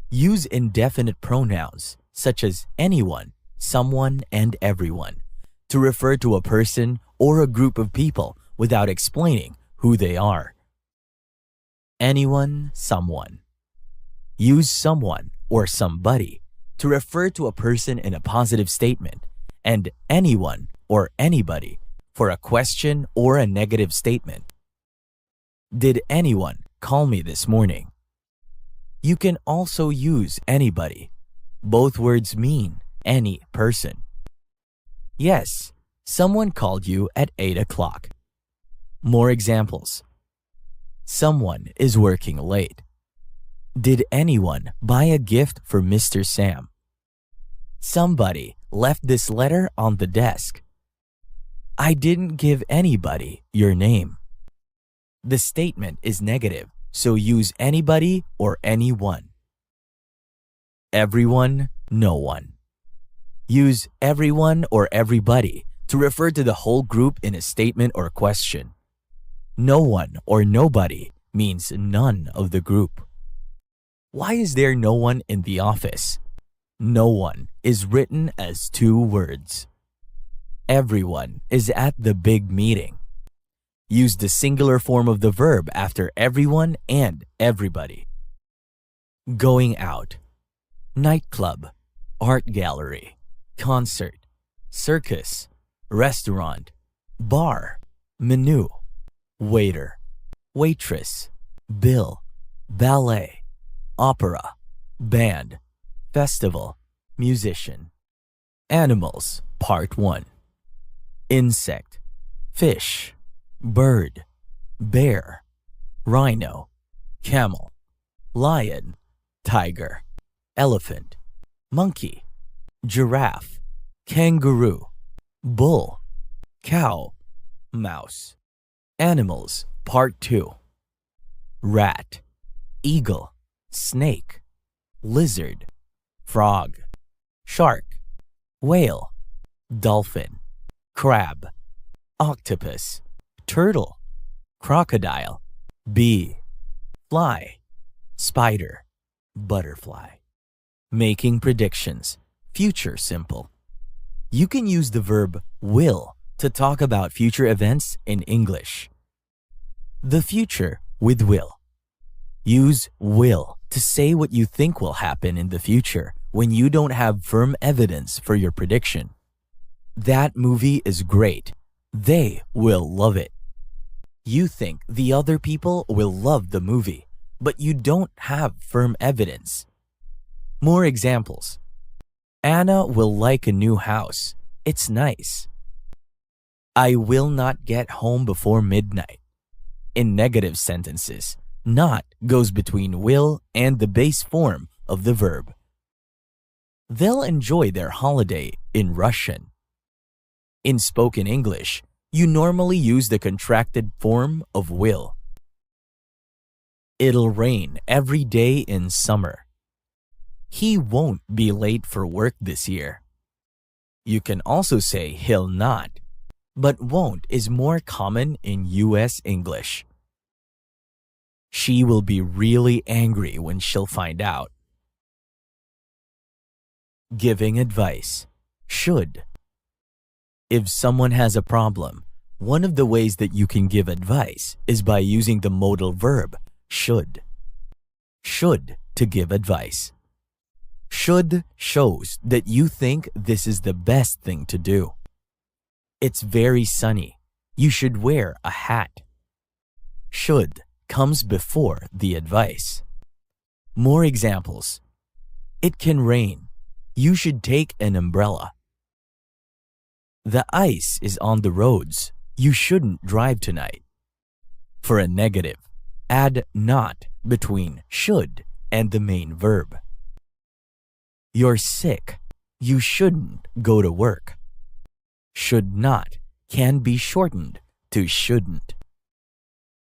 Use indefinite pronouns such as anyone, someone, and everyone to refer to a person or a group of people without explaining who they are. Anyone, someone. Use someone or somebody to refer to a person in a positive statement, and anyone or anybody for a question or a negative statement. Did anyone call me this morning? You can also use anybody. Both words mean any person. Yes, someone called you at 8 o'clock. More examples. Someone is working late. Did anyone buy a gift for Mr. Sam? Somebody left this letter on the desk. I didn't give anybody your name. The statement is negative, so use anybody or anyone. Everyone, no one. Use everyone or everybody to refer to the whole group in a statement or question. No one or nobody means none of the group. Why is there no one in the office? No one is written as two words. Everyone is at the big meeting. Use the singular form of the verb after everyone and everybody. Going out. Nightclub, art gallery, concert, circus, restaurant, bar, menu, waiter, waitress, bill, ballet, opera, band, festival, musician. Animals, Part 1. Insect, fish, bird, bear, rhino, camel, lion, tiger, elephant, monkey, giraffe, kangaroo, bull, cow, mouse. Animals, Part 2. Rat, eagle, snake, lizard, frog, shark, whale, dolphin, crab, octopus, turtle, crocodile, bee, fly, spider, butterfly. Making predictions. Future simple. You can use the verb will to talk about future events in English. The future with will. Use will to say what you think will happen in the future when you don't have firm evidence for your prediction. That movie is great. They will love it. You think the other people will love the movie, but you don't have firm evidence. More examples. Anna will like a new house. It's nice. I will not get home before midnight. In negative sentences, not goes between will and the base form of the verb. They'll enjoy their holiday in Russian. In spoken English, you normally use the contracted form of will. It'll rain every day in summer. He won't be late for work this year. You can also say he'll not, but won't is more common in US English. She will be really angry when she'll find out. Giving advice. Should. If someone has a problem, one of the ways that you can give advice is by using the modal verb should. Should to give advice. Should shows that you think this is the best thing to do. It's very sunny. You should wear a hat. Should comes before the advice. More examples. It can rain. You should take an umbrella. The ice is on the roads. You shouldn't drive tonight. For a negative, add not between should and the main verb. You're sick. You shouldn't go to work. Should not can be shortened to shouldn't.